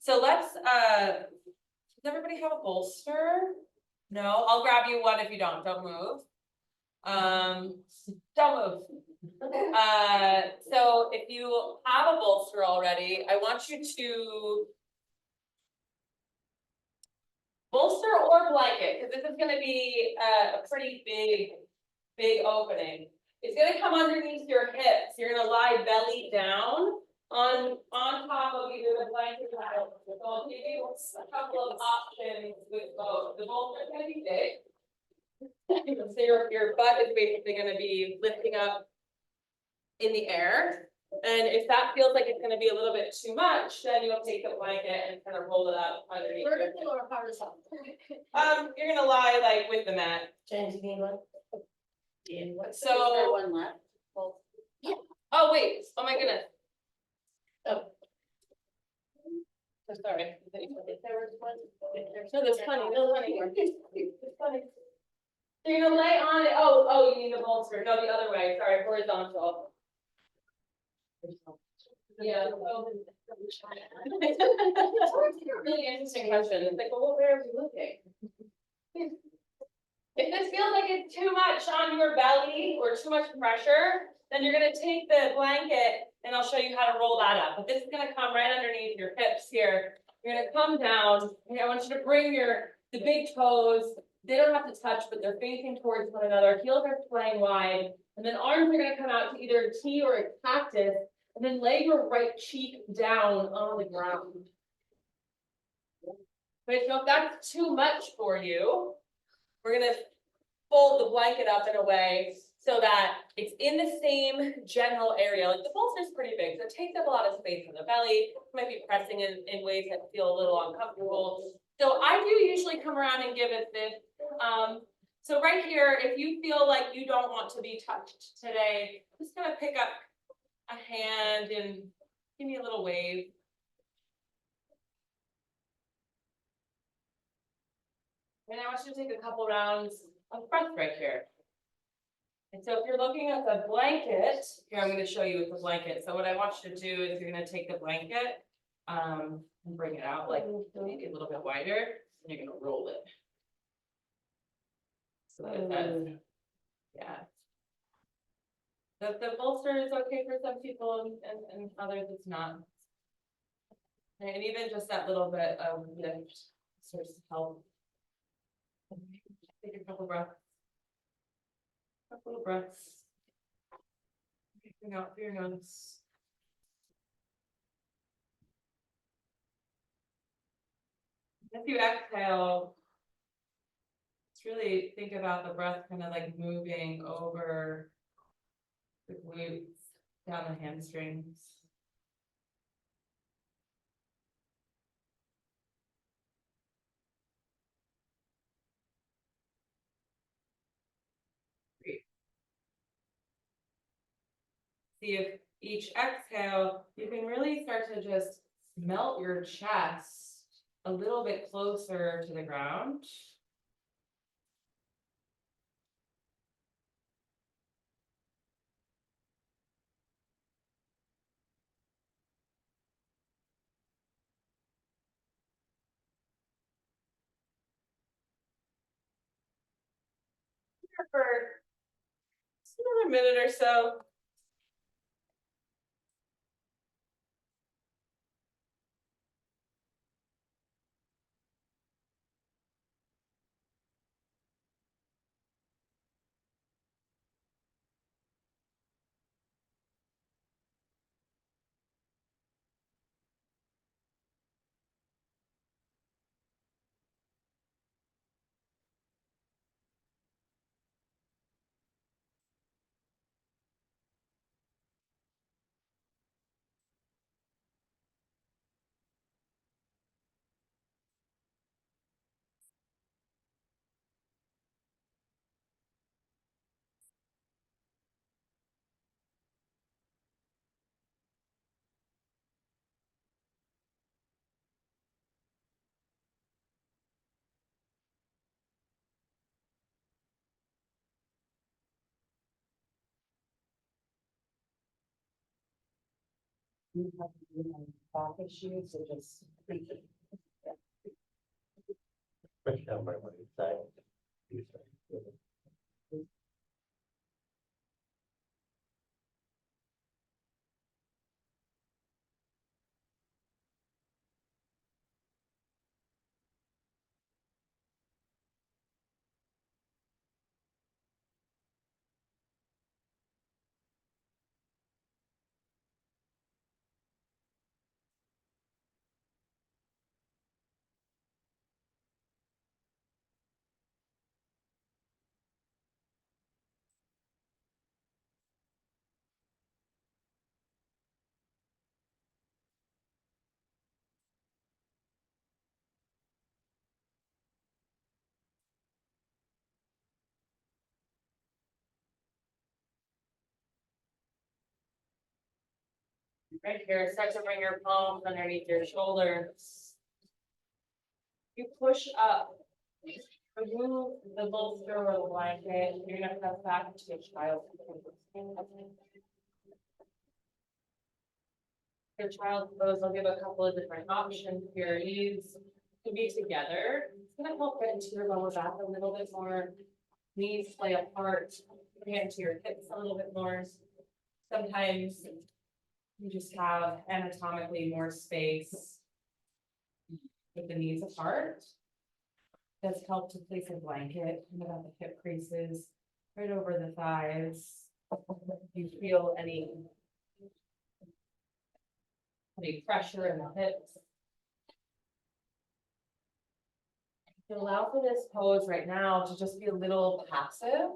So let's, does everybody have a bolster? No, I'll grab you one if you don't move. Don't move. So if you have a bolster already, I want you to bolster or blanket, because this is gonna be a pretty big opening. It's gonna come underneath your hips. You're gonna lie belly down on top of either the blanket or the bolster. So I'll give you a couple of options with both. The bolster is gonna be big. So your butt is basically gonna be lifting up in the air. And if that feels like it's gonna be a little bit too much, then you'll take the blanket and kind of roll it up underneath. Vertical or horizontal? You're gonna lie like with the mat. James, you need one? So, One left. oh wait, oh my goodness. Oh. I'm sorry. There was one. No, there's plenty, there's plenty. There's plenty. So you're gonna lay on it, oh, you need a bolster, no, the other way, sorry, horizontal. Yeah. Really interesting question, it's like, well, where are we looking? If this feels like it's too much on your belly or too much pressure, then you're gonna take the blanket and I'll show you how to roll that up. But this is gonna come right underneath your hips here. You're gonna come down, and I want you to bring the big toes, they don't have to touch, but they're facing towards one another. Heels are flying wide, and then arms are gonna come out to either a T or a cactus, and then lay your right cheek down on the ground. But if that's too much for you, we're gonna fold the blanket up in a way so that it's in the same general area. Like the bolster is pretty big, so it takes up a lot of space in the belly. It might be pressing in ways that feel a little uncomfortable. So I do usually come around and give it this. So right here, if you feel like you don't want to be touched today, just gonna pick up a hand and give me a little wave. And I want you to take a couple rounds of breath right here. And so if you're looking at the blanket, here I'm going to show you with the blanket. So what I want you to do is you're going to take the blanket and bring it out like maybe a little bit wider, and you're going to roll it. So that, yeah. The bolster is okay for some people and others it's not. And even just that little bit of lift starts to help. Take a couple breaths. Couple of breaths. Bring out through your nose. If you exhale, just really think about the breath kind of like moving over the glutes, down the hamstrings. Great. See if each exhale, you can really start to just melt your chest a little bit closer to the ground. For just another minute or so. You have to do on back issues, so just. Especially on my right side. Right here, start to bring your palms underneath your shoulders. You push up. Remove the bolster or the blanket, you're gonna press back into a child. Your child's pose, I'll give a couple of different options here. Knees to be together. It's gonna help get into your lower back a little bit more. Knees play a part, hand to your hips a little bit more. Sometimes you just have anatomically more space with the knees apart. Does help to place a blanket about the hip creases, right over the thighs. If you feel any pressure in the hips. You can allow for this pose right now to just be a little passive.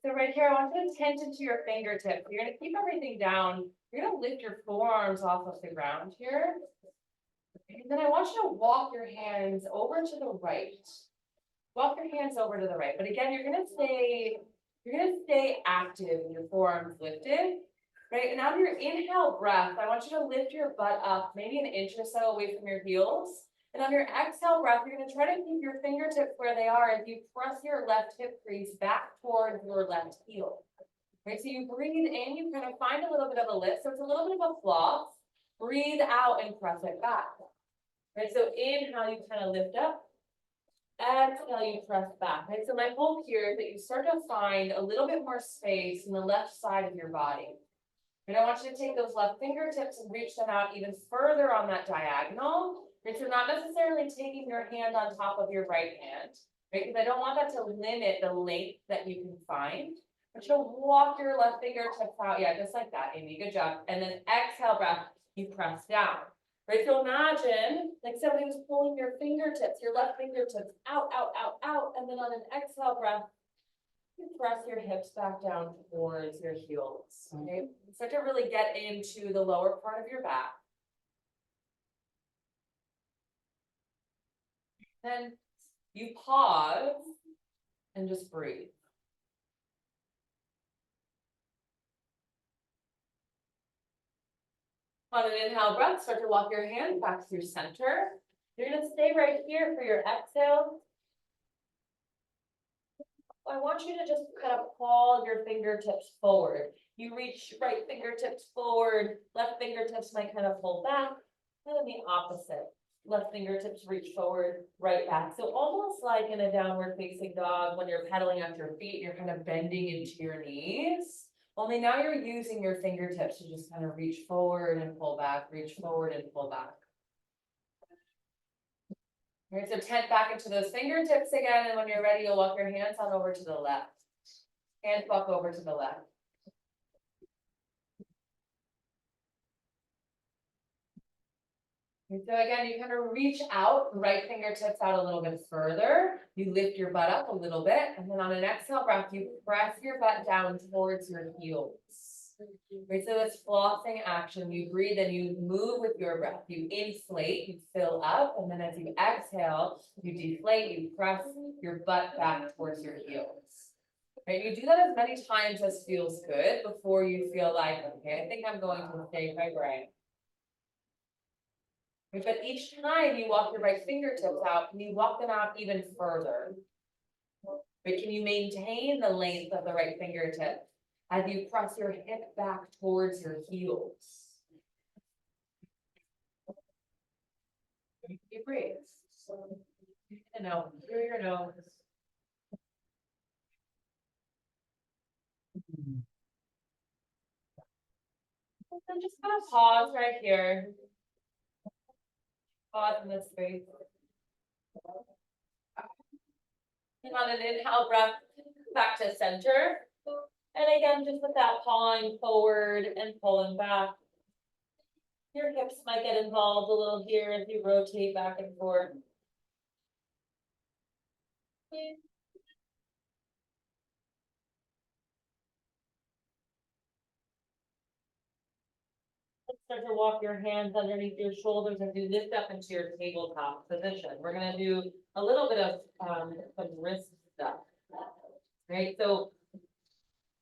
So right here, I want you to tend into your fingertips. You're gonna keep everything down. You're gonna lift your forearms off of the ground here. And then I want you to walk your hands over to the right. Walk your hands over to the right, but again, you're gonna stay active with your forearms lifted. Right, and on your inhale breath, I want you to lift your butt up, maybe an inch or so away from your heels. And on your exhale breath, you're gonna try to keep your fingertips where they are as you press your left hip crease back towards your left heel. Right, so you breathe in, you kind of find a little bit of a lift, so it's a little bit of a floss. Breathe out and press it back. Right, so inhale, you kind of lift up. Exhale, you press back. Right, so my hope here is that you start to find a little bit more space in the left side of your body. And I want you to take those left fingertips and reach them out even further on that diagonal. Right, so not necessarily taking your hand on top of your right hand, right? Because I don't want that to limit the length that you can find. But you'll walk your left fingertips out. Yeah, just like that, Amy. Good job. And then exhale breath, you press down. Right, so imagine like somebody was pulling your fingertips, your left fingertips out, and then on an exhale breath, you press your hips back down towards your heels. Okay, start to really get into the lower part of your back. Then you pause and just breathe. On an inhale breath, start to walk your hands back through center. You're gonna stay right here for your exhale. I want you to just kind of claw your fingertips forward. You reach right fingertips forward, left fingertips might kind of pull back, and then the opposite. Left fingertips reach forward, right back. So almost like in a downward facing dog, when you're pedaling on your feet, you're kind of bending into your knees. Only now you're using your fingertips to just kind of reach forward and pull back, reach forward and pull back. All right, so tent back into those fingertips again, and when you're ready, you'll walk your hands on over to the left. Hands walk over to the left. And so again, you kind of reach out, right fingertips out a little bit further. You lift your butt up a little bit, and then on an exhale breath, you press your butt down towards your heels. Right, so this flossing action, you breathe and you move with your breath. You inflate, you fill up, and then as you exhale, you deflate, you press your butt back towards your heels. Right, you do that as many times as feels good before you feel like, okay, I think I'm going to save my brain. But each time you walk your right fingertips out, can you walk them out even further? But can you maintain the length of the right fingertip as you press your hip back towards your heels? You breathe. And out through your nose. And then just kind of pause right here. Pause in this space. And on an inhale breath, back to center. And again, just with that pawing forward and pulling back. Your hips might get involved a little here as you rotate back and forth. Start to walk your hands underneath your shoulders as you lift up into your tabletop position. We're gonna do a little bit of some wrist stuff. Right, so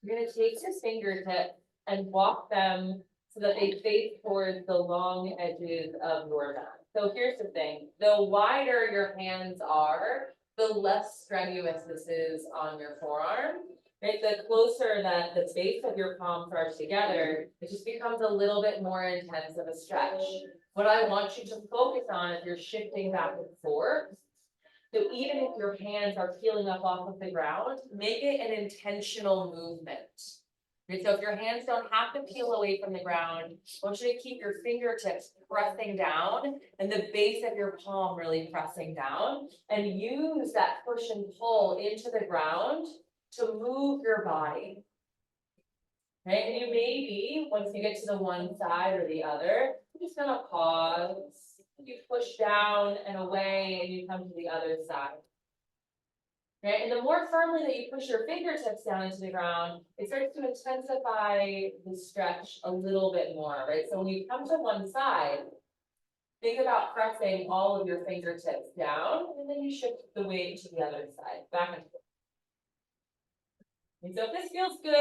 you're gonna take your fingertips and walk them so that they face towards the long edges of your mat. So here's the thing, the wider your hands are, the less strenuous this is on your forearm. Right, the closer that the base of your palms are together, it just becomes a little bit more intense of a stretch. What I want you to focus on is you're shifting back and forth. So even if your hands are peeling up off of the ground, make it an intentional movement. Right, so if your hands don't have to peel away from the ground, I want you to keep your fingertips pressing down and the base of your palm really pressing down, and use that push and pull into the ground to move your body. Right, and you may be, once you get to the one side or the other, you're just gonna pause. You push down and away and you come to the other side. Right, and the more firmly that you push your fingertips down into the ground, it starts to intensify the stretch a little bit more, right? So when you come to one side, think about pressing all of your fingertips down, and then you shift the weight to the other side, back and forth. And so if this feels good,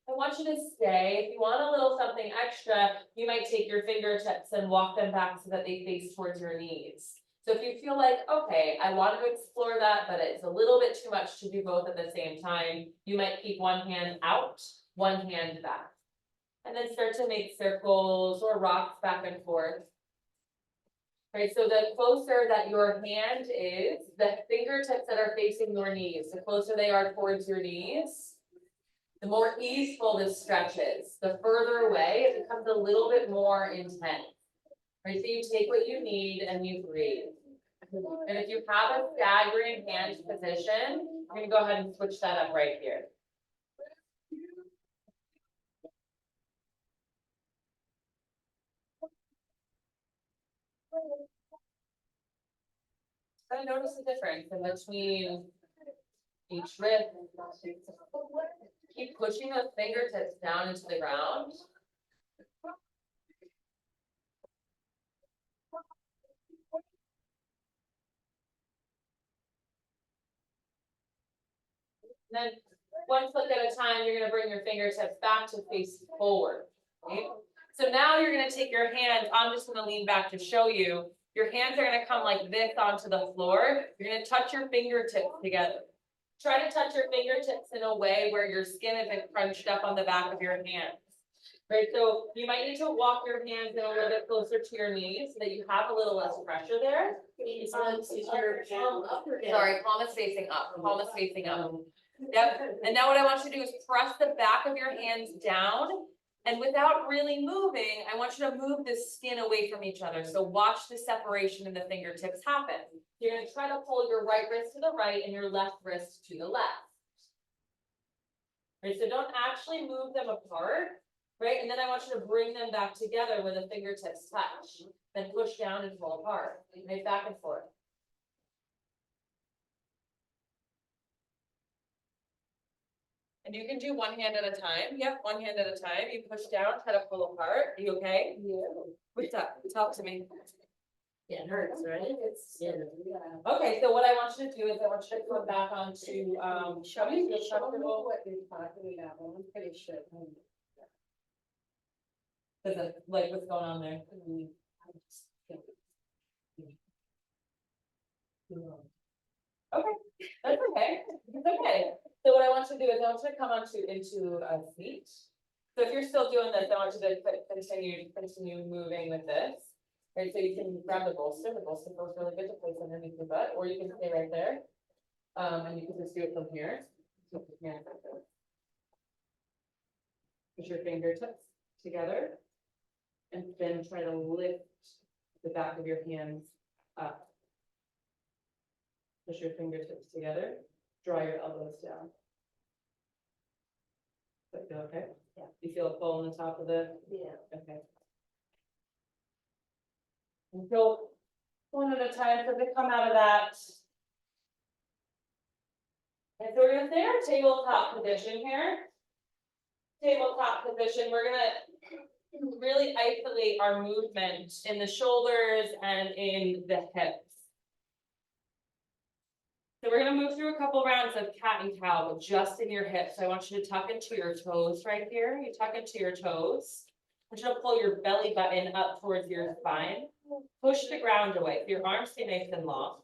I want you to stay. If you want a little something extra, you might take your fingertips and walk them back so that they face towards your knees. So if you feel like, okay, I want to explore that, but it's a little bit too much to do both at the same time, you might keep one hand out, one hand back. And then start to make circles or rocks back and forth. Right, so the closer that your hand is, the fingertips that are facing your knees, the closer they are towards your knees, the more easeful this stretch is. The further away, it becomes a little bit more intense. Right, so you take what you need and you breathe. And if you have a staggering hand position, I'm gonna go ahead and switch that up right here. I notice the difference in between each wrist. Keep pushing those fingertips down into the ground. And then one foot at a time, you're gonna bring your fingertips back to face forward. Okay? So now you're gonna take your hands, I'm just gonna lean back to show you. Your hands are gonna come like this onto the floor. You're gonna touch your fingertips together. Try to touch your fingertips in a way where your skin isn't crunched up on the back of your hands. Right, so you might need to walk your hands in a little bit closer to your knees so that you have a little less pressure there. Is your palm up or down? Sorry, palm is facing up, palm is facing up. Yep, and now what I want you to do is press the back of your hands down, and without really moving, I want you to move the skin away from each other. So watch the separation in the fingertips happen. You're gonna try to pull your right wrist to the right and your left wrist to the left. Right, so don't actually move them apart, right? And then I want you to bring them back together where the fingertips touch. Then push down and pull apart, right, back and forth. And you can do one hand at a time. Yep, one hand at a time. You push down, try to pull apart. Are you okay? Yeah. What's up? Talk to me. Yeah, it hurts, right? It's, yeah. Okay, so what I want you to do is I want you to come back onto, show me if you're comfortable. What you're talking about, I'm pretty sure. Like what's going on there? That's okay, it's okay. So what I want you to do is I want you to come into a seat. So if you're still doing this, I want you to continue moving with this. Right, so you can grab the bolster feels really good to place underneath your butt, or you can stay right there. And you can just do it from here. So from here. Put your fingertips together. And then try to lift the back of your hands up. Push your fingertips together, draw your elbows down. Does that feel okay? Yeah. You feel a pull on the top of the, Yeah. okay. And go one at a time, so they come out of that. And so we're gonna stay in our tabletop position here. Tabletop position, we're gonna really isolate our movement in the shoulders and in the hips. So we're gonna move through a couple rounds of cat and cow, but just in your hips. So I want you to tuck into your toes right here. You tuck into your toes. I want you to pull your belly button up towards your spine. Push the ground away. Your arms stay nice and long.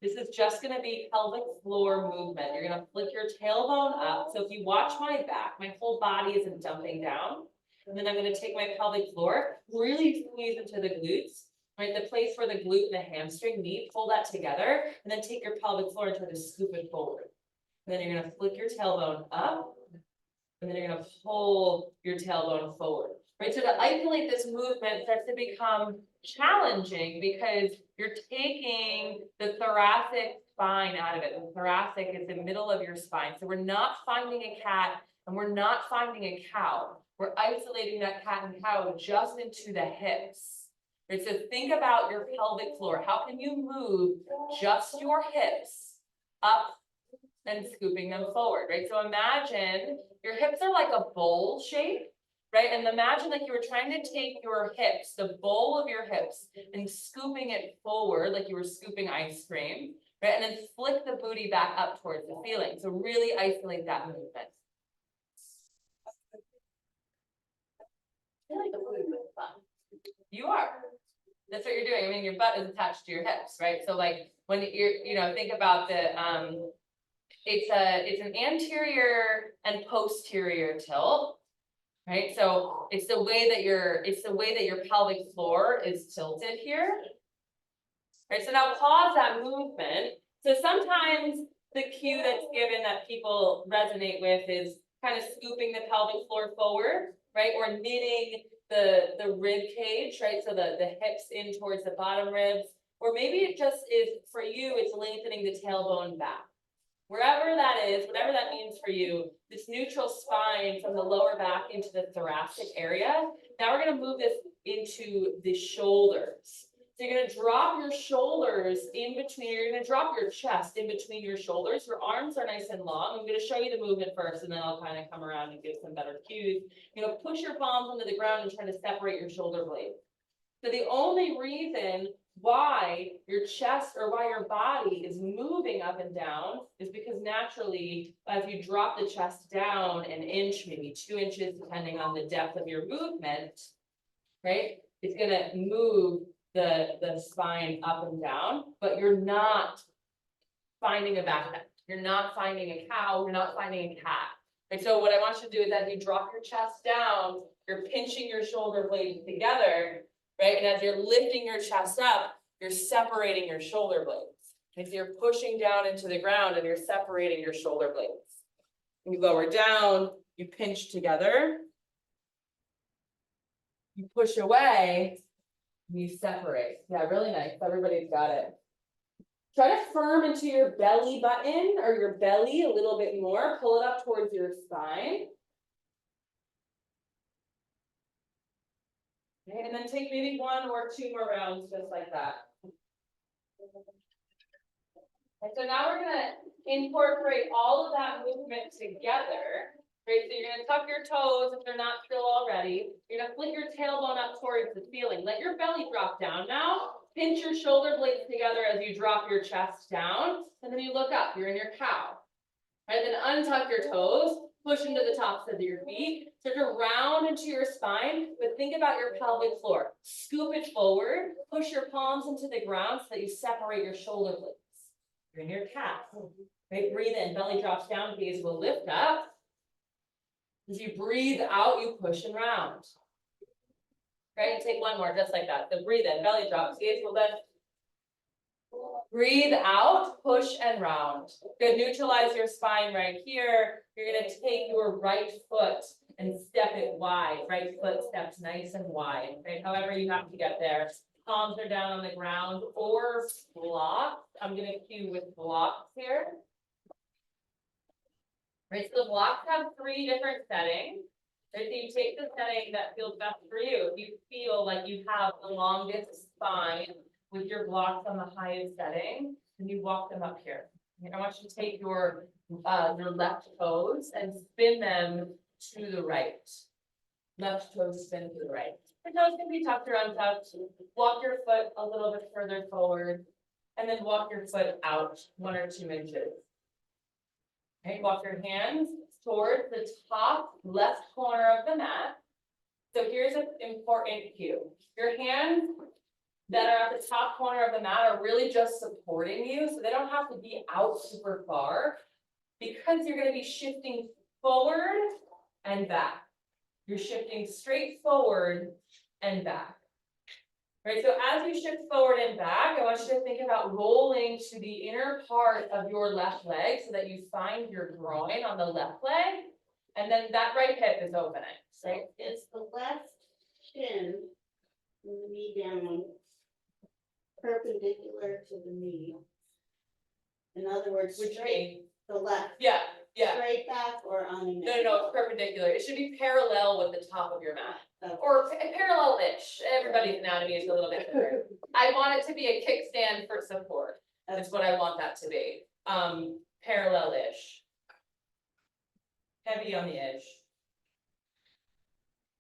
This is just gonna be pelvic floor movement. You're gonna flick your tailbone up. So if you watch my back, my whole body isn't dumping down. And then I'm gonna take my pelvic floor, really squeeze into the glutes. Right, the place where the glute and the hamstring meet, pull that together, and then take your pelvic floor and try to scoop it forward. And then you're gonna flick your tailbone up, and then you're gonna pull your tailbone forward. Right, so to isolate this movement starts to become challenging because you're taking the thoracic spine out of it. The thoracic is the middle of your spine. So we're not finding a cat and we're not finding a cow. We're isolating that cat and cow just into the hips. Right, so think about your pelvic floor. How can you move just your hips up and scooping them forward, right? So imagine your hips are like a bowl shape, right? And imagine like you were trying to take your hips, the bowl of your hips, and scooping it forward like you were scooping ice cream, right? And then flick the booty back up towards the ceiling. So really isolate that movement. I feel like the movement is fun. You are. That's what you're doing. I mean, your butt is attached to your hips, right? So like when you're, think about the, it's an anterior and posterior tilt, right? So it's the way that your pelvic floor is tilted here. Right, so now pause that movement. So sometimes the cue that's given that people resonate with is kind of scooping the pelvic floor forward, right? Or knitting the rib cage, right? So the hips in towards the bottom ribs, or maybe it just is for you, it's lengthening the tailbone back. Wherever that is, whatever that means for you, this neutral spine from the lower back into the thoracic area. Now we're gonna move this into the shoulders. So you're gonna drop your shoulders in between, you're gonna drop your chest in between your shoulders. Your arms are nice and long. I'm gonna show you the movement first, and then I'll kind of come around and give some better cues. You're gonna push your palms into the ground and try to separate your shoulder blades. So the only reason why your chest or why your body is moving up and down is because naturally, as you drop the chest down an inch, maybe 2 inches, depending on the depth of your movement, right? It's gonna move the spine up and down, but you're not finding a back bend. You're not finding a cow, you're not finding a cat. And so what I want you to do is as you drop your chest down, you're pinching your shoulder blades together, right? And as you're lifting your chest up, you're separating your shoulder blades. And so you're pushing down into the ground and you're separating your shoulder blades. And you lower down, you pinch together. You push away, you separate. Yeah, really nice. Everybody's got it. Try to firm into your belly button or your belly a little bit more. Pull it up towards your spine. Okay, and then take maybe 1 or 2 more rounds just like that. And so now we're gonna incorporate all of that movement together. Right, so you're gonna tuck your toes if they're not still already. You're gonna flick your tailbone up towards the ceiling. Let your belly drop down now. Pinch your shoulder blades together as you drop your chest down. And then you look up, you're in your cow. Right, then untuck your toes, push into the tops of your feet. Start to round into your spine, but think about your pelvic floor. Scoop it forward, push your palms into the ground so that you separate your shoulder blades. You're in your cat. Right, breathe in, belly drops down, gaze will lift up. As you breathe out, you push and round. Right, take one more, just like that. So breathe in, belly drops, gaze will lift. Breathe out, push and round. Good, neutralize your spine right here. You're gonna take your right foot and step it wide. Right foot steps nice and wide, right? However you have to get there. Palms are down on the ground or blocks. I'm gonna cue with blocks here. Right, so the blocks have 3 different settings. Right, so you take the setting that feels best for you. If you feel like you have the longest spine with your blocks on the highest setting, then you walk them up here. And I want you to take your left toes and spin them to the right. Left toes spin to the right. The toes can be tucked or untucked. Walk your foot a little bit further forward, and then walk your foot out 1 or 2 inches. Okay, walk your hands towards the top left corner of the mat. So here's an important cue. Your hands that are at the top corner of the mat are really just supporting you, so they don't have to be out super far, because you're gonna be shifting forward and back. You're shifting straight forward and back. Right, so as you shift forward and back, I want you to think about rolling to the inner part of your left leg so that you find your groin on the left leg, and then that right hip is opening. So it's the left shin, and the knee down, perpendicular to the knee. In other words, Which straight, means, the left, yeah, straight back or on the no, it's perpendicular. It should be parallel with the top of your mat. Okay. Or parallel-ish. Everybody's anatomy is a little bit different. I want it to be a kickstand for support. That's what I want that to be. Parallel-ish. Heavy on the edge.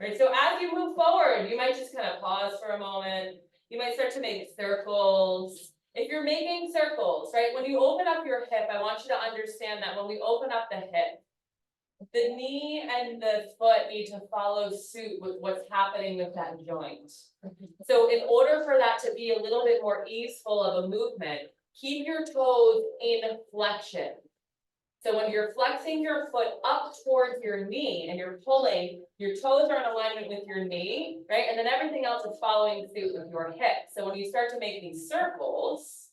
Right, so as you move forward, you might just kind of pause for a moment. You might start to make circles. If you're making circles, right, when you open up your hip, I want you to understand that when we open up the hip, the knee and the foot need to follow suit with what's happening with that joint. So in order for that to be a little bit more easeful of a movement, keep your toes in flexion. So when you're flexing your foot up towards your knee and you're pulling, your toes are in alignment with your knee, right? And then everything else is following suit with your hip. So when you start to make these circles,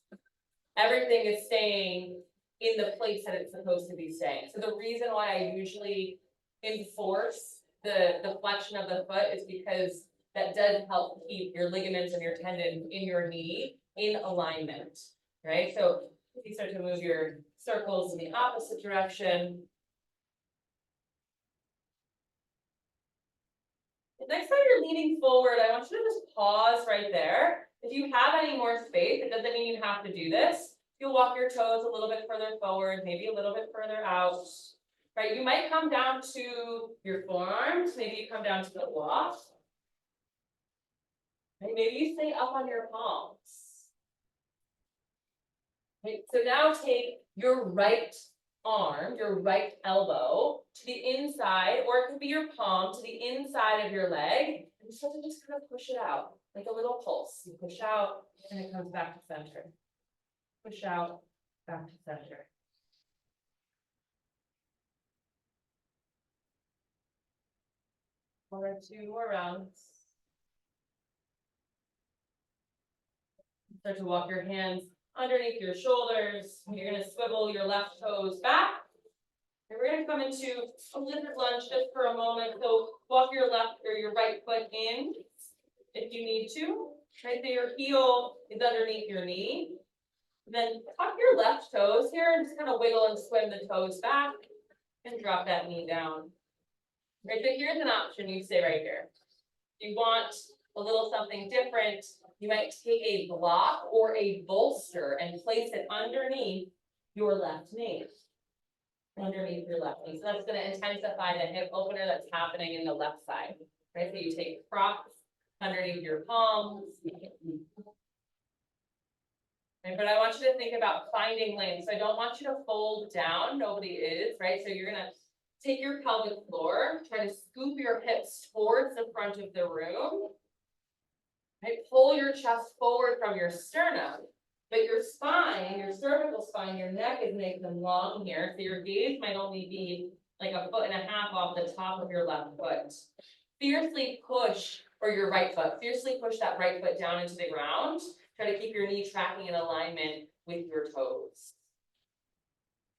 everything is staying in the place that it's supposed to be staying. So the reason why I usually enforce the flexion of the foot is because that does help keep your ligaments and your tendons in your knee in alignment, right? So if you start to move your circles in the opposite direction. Next time you're leaning forward, I want you to just pause right there. If you have any more space, it doesn't mean you have to do this. You'll walk your toes a little bit further forward, maybe a little bit further out, right? You might come down to your forearms, maybe you come down to the block. Right? Maybe you stay up on your palms. Okay, so now take your right arm, your right elbow to the inside, or it could be your palm to the inside of your leg, and start to just kind of push it out, like a little pulse. You push out, and it comes back to center. Push out, back to center. One or 2 more rounds. Start to walk your hands underneath your shoulders. You're gonna swivel your left toes back. And we're gonna come into a lizard lunge just for a moment. So walk your left or your right foot in if you need to. Right, so your heel is underneath your knee. Then tuck your left toes here and just kind of wiggle and swim the toes back and drop that knee down. Right, so here's an option, you stay right here. If you want a little something different, you might take a block or a bolster and place it underneath your left knee. Underneath your left knee. So that's going to intensify the hip opener that's happening in the left side. Right, so you take props underneath your palms. Right, but I want you to think about finding length. So I don't want you to fold down. Nobody is, right? So you're gonna take your pelvic floor, try to scoop your hips towards the front of the room. Right, pull your chest forward from your sternum. But your spine, your cervical spine, your neck is nice and long here, so your gaze might only be like 1.5 feet off the top of your left foot. Fiercely push, or your right foot, fiercely push that right foot down into the ground. Try to keep your knee tracking in alignment with your toes.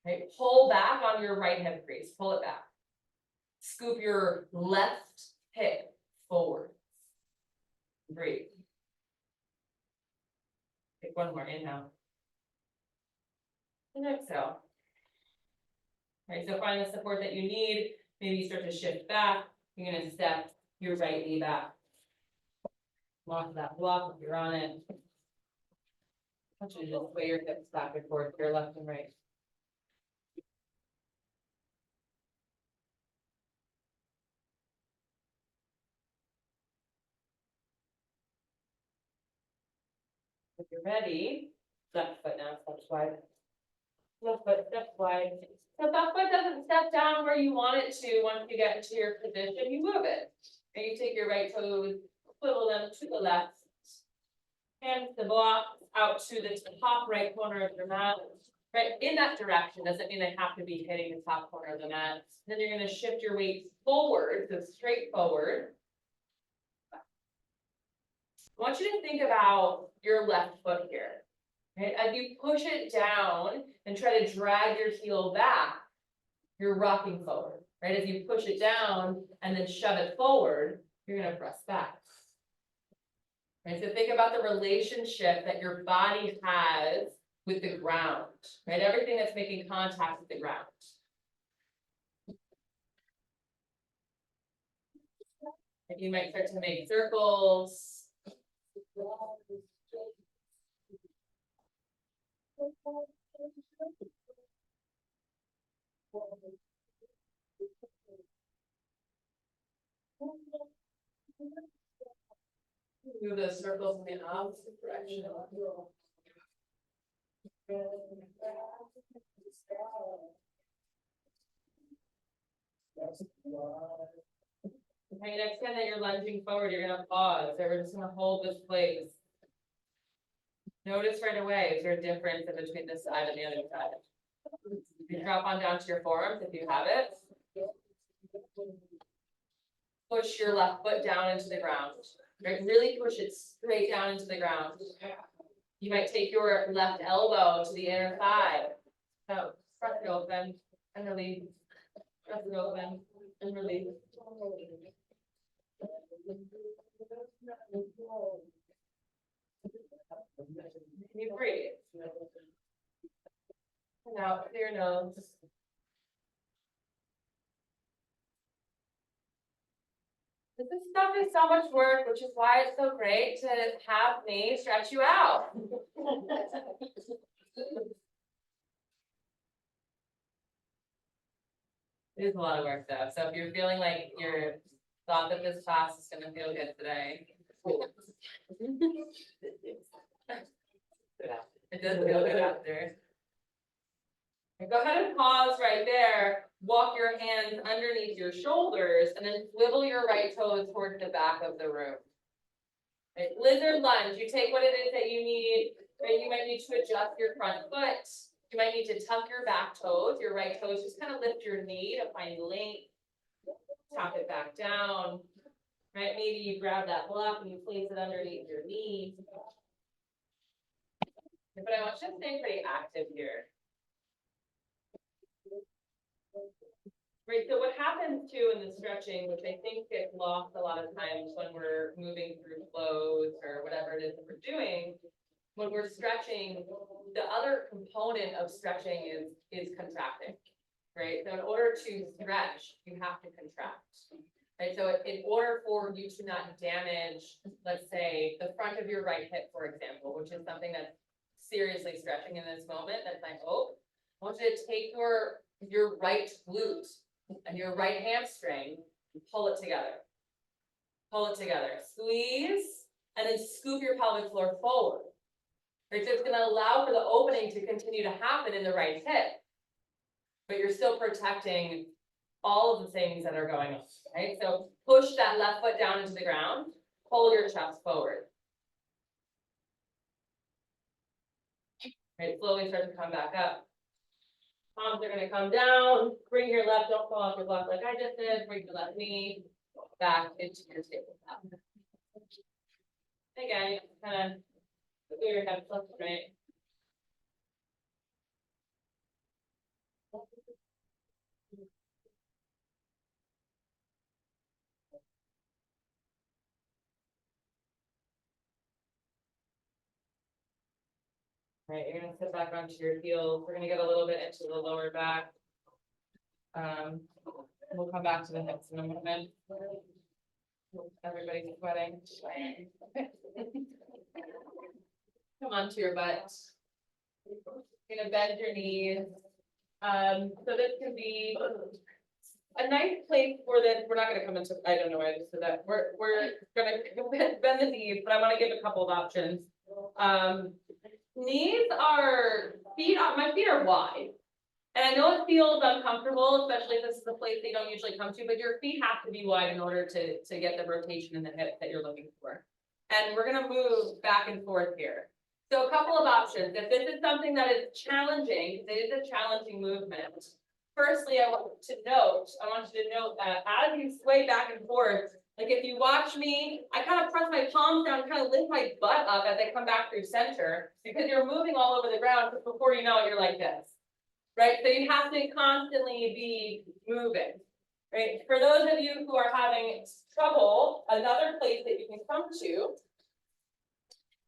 Okay, pull back on your right hip crease, pull it back. Scoop your left hip forward. Breathe. Take one more, inhale. And exhale. Right, so find the support that you need. Maybe you start to shift back. You're gonna step your right knee back. Lock that block if you're on it. I want you to just sway your hips back and forth, your left and right. If you're ready, left foot now steps wide. Left foot steps wide. So if that foot doesn't step down where you want it to, once you get into your position, you move it. And you take your right toes, swivel them to the left. Hands the block out to the top right corner of your mat. Right, in that direction, doesn't mean they have to be hitting the top corner of the mat. Then you're gonna shift your weight forward, so straight forward. I want you to think about your left foot here. Right, as you push it down and try to drag your heel back, you're rocking forward. Right, as you push it down and then shove it forward, you're gonna press back. Right, so think about the relationship that your body has with the ground, right? Everything that's making contact with the ground. And you might start to make circles. Move those circles in the opposite direction. Okay, next time that you're lunging forward, you're gonna pause. So we're just gonna hold this place. Notice right away, is there a difference in between this side and the other side? You drop on down to your forearms if you have it. Push your left foot down into the ground. Right, really push it straight down into the ground. You might take your left elbow to the inner thigh. So press it open and release. Press it open and release. You breathe. And out through your nose. This stuff is so much work, which is why it's so great to have me stretch you out. It is a lot of work though, so if you're feeling like you're thought that this class is gonna feel good today. It does feel good after. And go ahead and pause right there, walk your hands underneath your shoulders, and then swivel your right toes towards the back of the room. Right, lizard lunge, you take what it is that you need, right? You might need to adjust your front foot. You might need to tuck your back toes, your right toes, just kind of lift your knee to find length. Tap it back down, right? Maybe you grab that block and you place it underneath your knee. But I want you to stay pretty active here. Right, so what happens too in the stretching, which I think gets lost a lot of times when we're moving through flows or whatever it is that we're doing, when we're stretching, the other component of stretching is contracting, right? So in order to stretch, you have to contract, right? So in order for you to not damage, let's say, the front of your right hip, for example, which is something that's seriously stretching in this moment, that's like, oh, I want you to take your right glute and your right hamstring and pull it together. Pull it together, squeeze, and then scoop your pelvic floor forward. Right, so it's gonna allow for the opening to continue to happen in the right hip, but you're still protecting all of the things that are going on, right? So push that left foot down into the ground, pull your chest forward. Right, slowly start to come back up. Palms are gonna come down, bring your left, don't fall off your left like I just did, bring your left knee back into your tabletop. Again, kind of put your head left and right. Right, you're gonna sit back onto your heels. We're gonna get a little bit into the lower back. We'll come back to the hips in a moment. Everybody's sweating. Come onto your butt. You're gonna bend your knees. So this can be a nice place for this. We're not gonna come into, I don't know why I just said that. We're gonna bend the knees, but I wanna give a couple of options. Knees are, my feet are wide. And I know it feels uncomfortable, especially if this is a place they don't usually come to, but your feet have to be wide in order to get the rotation in the hip that you're looking for. And we're gonna move back and forth here. So a couple of options. If this is something that is challenging, because it is a challenging movement. Firstly, I want you to note that as you sway back and forth, like if you watch me, I kind of press my palms down, kind of lift my butt up as I come back through center, because you're moving all over the ground, but before you know it, you're like this. Right, so you have to constantly be moving, right? For those of you who are having trouble, another place that you can come to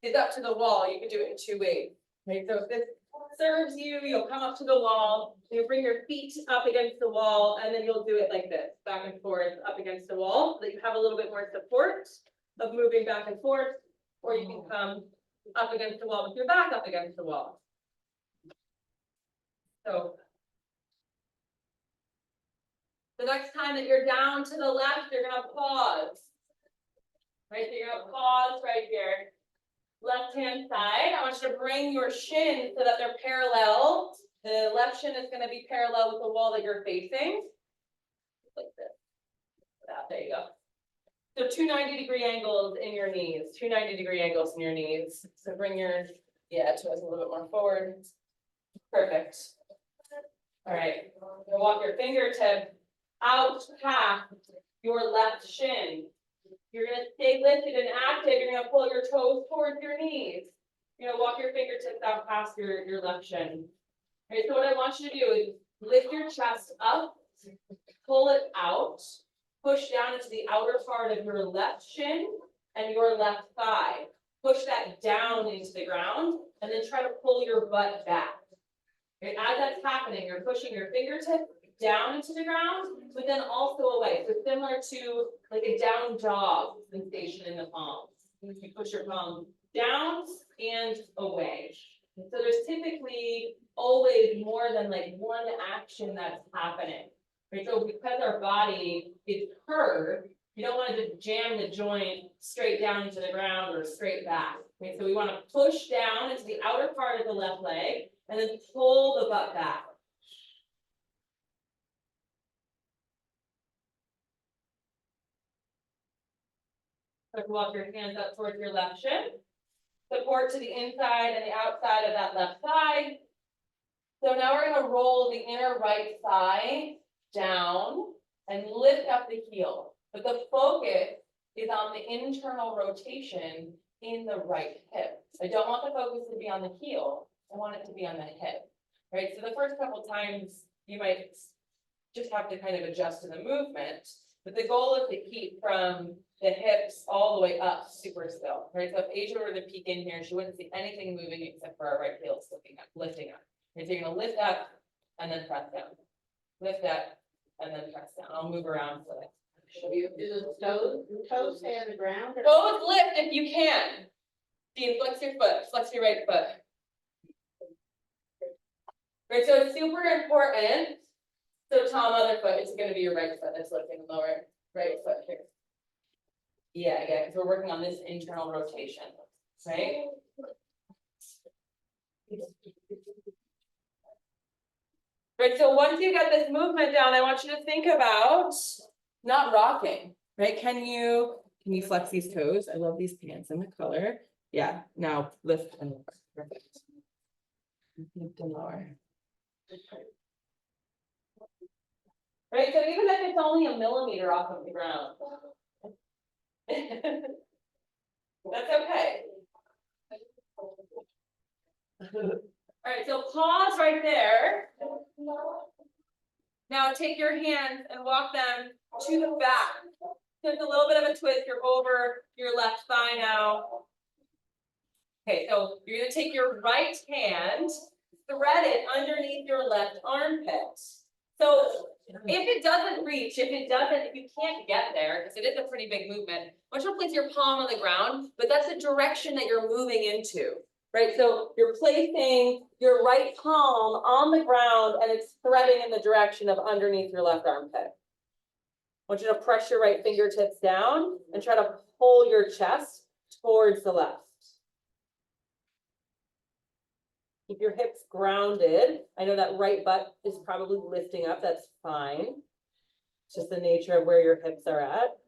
is up to the wall. You can do it in two ways, right? So if this serves you, you'll come up to the wall, you bring your feet up against the wall, and then you'll do it like this, back and forth, up against the wall, so that you have a little bit more support of moving back and forth, or you can come up against the wall with your back up against the wall. So the next time that you're down to the left, you're gonna pause. Right, so you're gonna pause right here. Left hand side, I want you to bring your shins so that they're parallel. The left shin is gonna be parallel with the wall that you're facing. Like this. There you go. So two 90-degree angles in your knees, two 90-degree angles in your knees. So bring your, toes a little bit more forward. Perfect. All right, you'll walk your fingertip out past your left shin. You're gonna stay lifted and active. You're gonna pull your toes towards your knees. You're gonna walk your fingertips out past your left shin. All right, so what I want you to do is lift your chest up, pull it out, push down into the outer part of your left shin and your left thigh. Push that down into the ground and then try to pull your butt back. Okay, as that's happening, you're pushing your fingertip down into the ground, but then also away. So similar to like a down dog sensation in the palms. You push your palms down and away. And so there's typically always more than like one action that's happening. Right? So because our body is curved, you don't want to just jam the joint straight down into the ground or straight back. Okay, so we want to push down into the outer part of the left leg and then pull the butt back. So walk your hands up towards your left shin. Support to the inside and the outside of that left thigh. So now we're going to roll the inner right thigh down and lift up the heel. But the focus is on the internal rotation in the right hip. I don't want the focus to be on the heel. I want it to be on the hip. Right? So the first couple times you might just have to kind of adjust to the movement. But the goal is to keep from the hips all the way up super still, right? So if Asia were to peek in here, she wouldn't see anything moving except for our right heel lifting up. And so you're gonna lift up and then press down. Lift up and then press down. I'll move around so that I show you. Do the toes stay on the ground? Or? Toes lift if you can. See, flex your foot, flex your right foot. Right, so it's super important. So Tom, other foot, it's gonna be your right foot that's lifting the lower right foot here. Yeah, because we're working on this internal rotation, right? Right, so once you get this movement down, I want you to think about not rocking, right? Can you flex these toes? I love these pants and the color. Yeah, now lift and perfect. Lift and lower. Right, so even if it's only a millimeter off of the ground. That's okay. Alright, so pause right there. Now take your hands and walk them to the back. There's a little bit of a twist, you're over your left thigh now. Okay, so you're gonna take your right hand, thread it underneath your left armpit. So if it doesn't reach, if you can't get there, because it is a pretty big movement, I want you to place your palm on the ground, but that's the direction that you're moving into, right? So you're placing your right palm on the ground and it's threading in the direction of underneath your left armpit. I want you to press your right fingertips down and try to pull your chest towards the left. Keep your hips grounded. I know that right butt is probably lifting up, that's fine. It's just the nature of where your hips are at.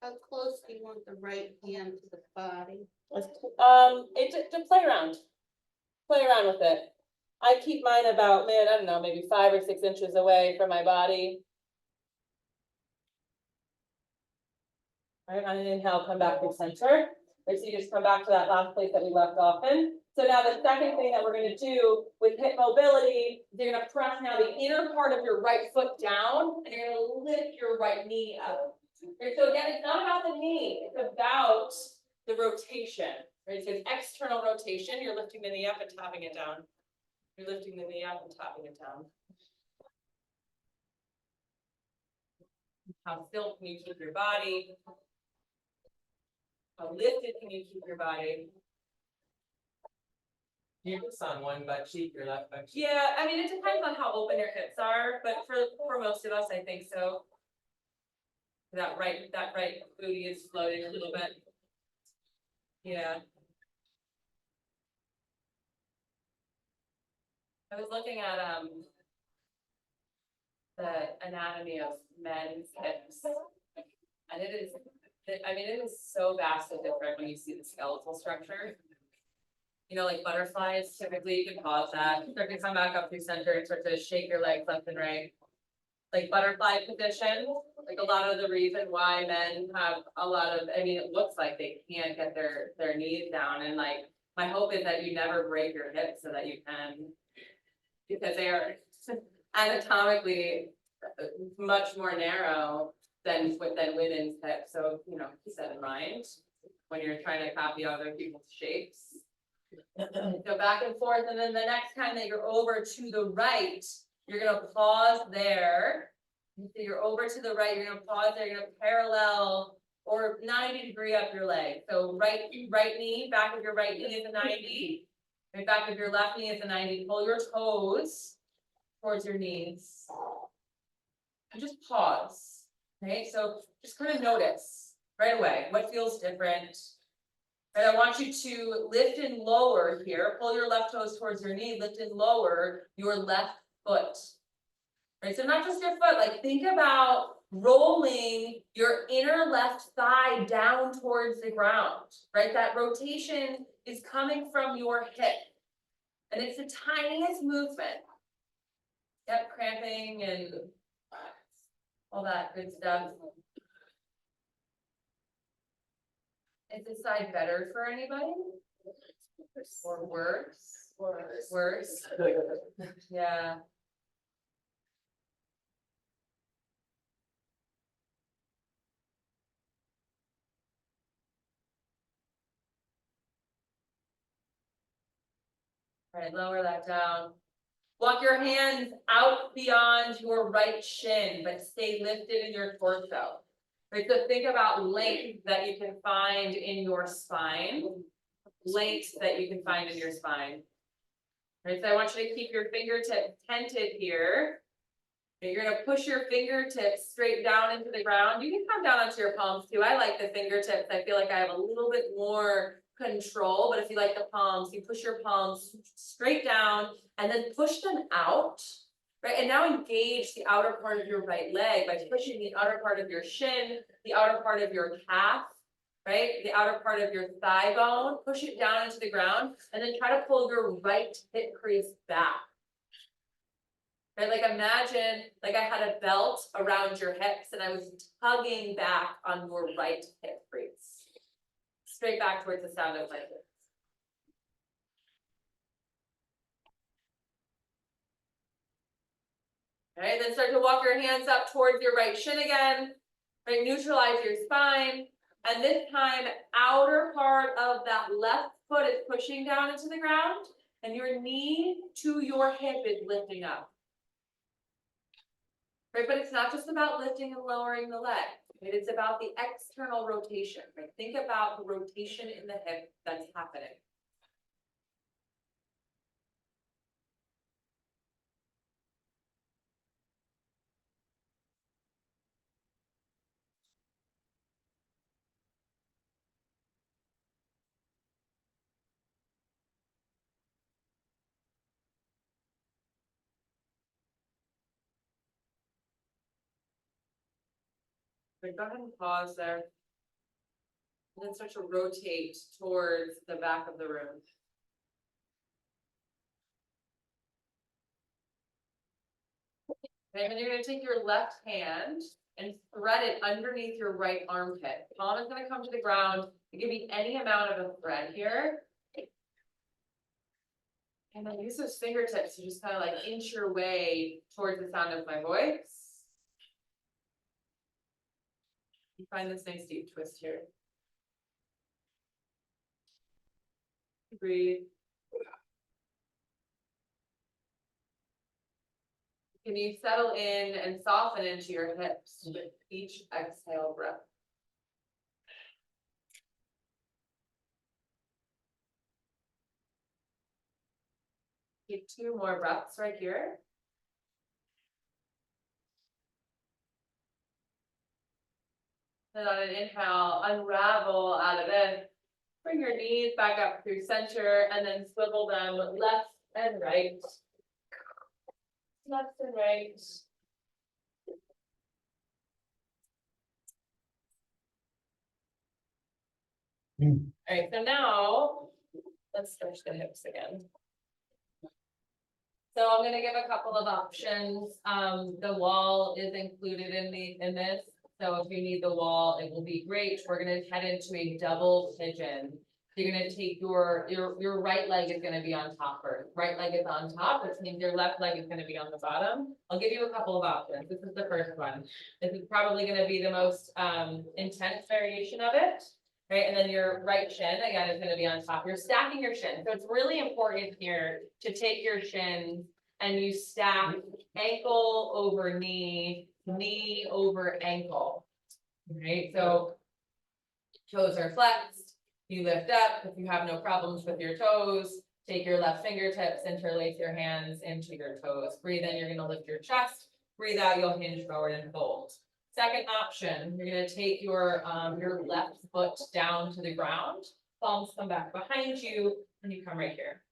How close do you want the right hand to the body? To play around. Play around with it. I keep mine about, man, I don't know, maybe 5 or 6 inches away from my body. All right, on an inhale, come back to center. Right, so you just come back to that last place that we left off in. So now the second thing that we're gonna do with hip mobility, you're gonna press now the inner part of your right foot down, and you're gonna lift your right knee up. Okay, so again, it's not about the knee, it's about the rotation. Right, so it's external rotation, you're lifting the knee up and tapping it down. You're lifting the knee up and tapping it down. How still can you keep your body? How lifted can you keep your body? You just on one butt cheek, your left butt cheek. Yeah, I mean, it depends on how open your hips are, but for most of us, I think so. That right booty is floating a little bit. Yeah. I was looking at the anatomy of men's hips. And it is, I mean, it is so vastly different when you see the skeletal structure. You know, like butterflies, typically you can pause that, start to come back up through center and start to shake your legs left and right. Like butterfly position, like a lot of the reason why men have a lot of, I mean, it looks like they can't get their knees down, and like, my hope is that you never break your hips so that you can, because they are anatomically much more narrow than women's hips, so, you know, keep that in mind when you're trying to copy other people's shapes. Go back and forth, and then the next time that you're over to the right, you're gonna pause there. So you're over to the right, you're gonna pause there, you're gonna parallel or 90-degree up your leg. So right knee, back of your right knee is a 90. Right back of your left knee is a 90. Pull your toes towards your knees. And just pause. Okay, so just kind of notice right away what feels different. Right, I want you to lift and lower here, pull your left toes towards your knee, lift and lower your left foot. Right, so not just your foot, like think about rolling your inner left thigh down towards the ground, right? That rotation is coming from your hip. And it's the tiniest movement. Yep, cramping and all that good stuff. Is this side better for anybody? Or worse? Worse. Yeah. All right, lower that down. Walk your hands out beyond your right shin, but stay lifted in your torso. Right, so think about length that you can find in your spine. Length that you can find in your spine. Right, so I want you to keep your fingertips tented here. You're gonna push your fingertips straight down into the ground. You can come down onto your palms too. I like the fingertips. I feel like I have a little bit more control, but if you like the palms, you push your palms straight down and then push them out. Right, and now engage the outer part of your right leg by pushing the outer part of your shin, the outer part of your calf, right? The outer part of your thigh bone, push it down into the ground, and then try to pull your right hip crease back. Right, like imagine, like I had a belt around your hips and I was tugging back on your right hip crease. Straight back towards the sound of my voice. Okay, then start to walk your hands up towards your right shin again. Right, neutralize your spine. And this time, outer part of that left foot is pushing down into the ground, and your knee to your hip is lifting up. Right, but it's not just about lifting and lowering the leg. Right? It's about the external rotation. Right? Think about the rotation in the hip that's happening. So go ahead and pause there. And then start to rotate towards the back of the room. Okay, and then you're going to take your left hand and thread it underneath your right armpit. Palm is going to come to the ground. It can be any amount of a thread here. And then use those fingertips to just kind of like inch your way towards the sound of my voice. You find this nice deep twist here. Breathe. Can you settle in and soften into your hips with each exhale breath? Take 2 more breaths right here. And on an inhale, unravel out of it. Bring your knees back up through center and then swivel them left and right. Left and right. All right, so now let's stretch the hips again. So I'm gonna give a couple of options. The wall is included in this. So if you need the wall, it will be great. We're gonna head into a double pigeon. You're gonna take your right leg is gonna be on top first. Right leg is on top, which means your left leg is gonna be on the bottom. I'll give you a couple of options. This is the first one. This is probably gonna be the most intense variation of it. Right, and then your right shin again is gonna be on top. You're stacking your shin. So it's really important here to take your shin and you stack ankle over knee, knee over ankle. Right, so toes are flexed, you lift up. If you have no problems with your toes, take your left fingertips, interlace your hands into your toes. Breathe in, you're gonna lift your chest. Breathe out, you'll hinge forward and fold. Second option, you're gonna take your left foot down to the ground, palms come back behind you, and you come right here.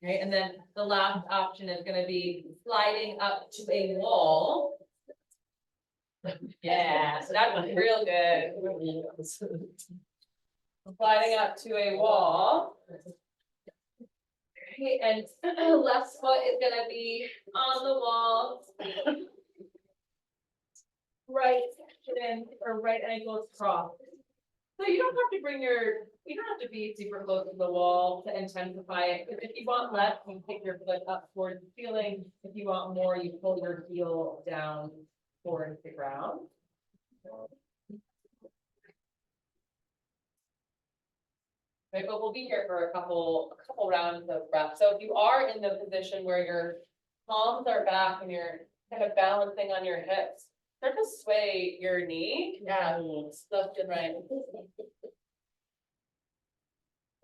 Okay, and then the last option is gonna be sliding up to a wall. Yeah, so that was real good. Sliding up to a wall. Okay, and left foot is gonna be on the wall. Right shin or right ankle is crossed. So you don't have to be super close to the wall to intensify it. Because if you want less, you pick your foot up towards the ceiling. If you want more, you pull your heel down towards the ground. Right, but we'll be here for a couple rounds of breath. So if you are in the position where your palms are back and you're kind of balancing on your hips, start to sway your knee. Yeah, left and right.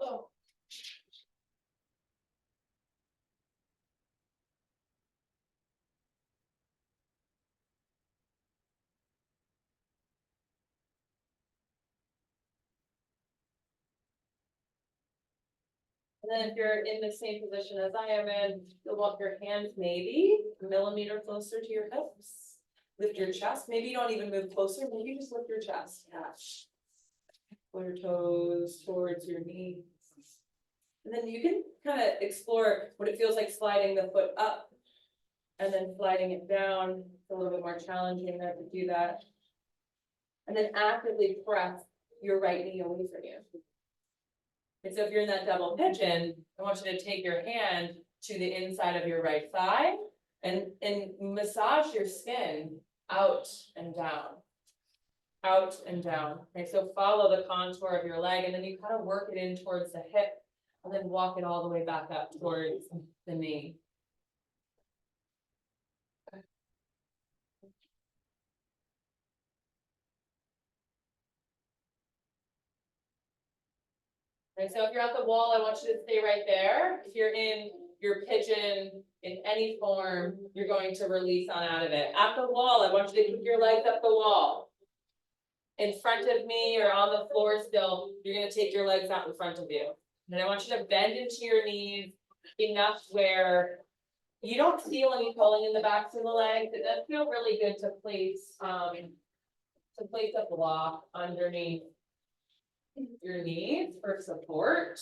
Oh. And then if you're in the same position as I am in, you'll walk your hands maybe a millimeter closer to your hips. Lift your chest, maybe you don't even move closer, maybe you just lift your chest, yeah. Pull your toes towards your knees. And then you can kind of explore what it feels like sliding the foot up. And then sliding it down, it's a little bit more challenging there to do that. And then actively press your right knee away from you. And so if you're in that double pigeon, I want you to take your hand to the inside of your right thigh and massage your skin out and down. Out and down. Okay, so follow the contour of your leg and then you kind of work it in towards the hip and then walk it all the way back up towards the knee. Okay, so if you're at the wall, I want you to stay right there. If you're in your pigeon in any form, you're going to release on out of it. At the wall, I want you to keep your legs up the wall. In front of me or on the floor still, you're gonna take your legs out in front of you. And I want you to bend into your knees enough where you don't feel any pulling in the backs of the legs. It does feel really good to place a block underneath your knees for support,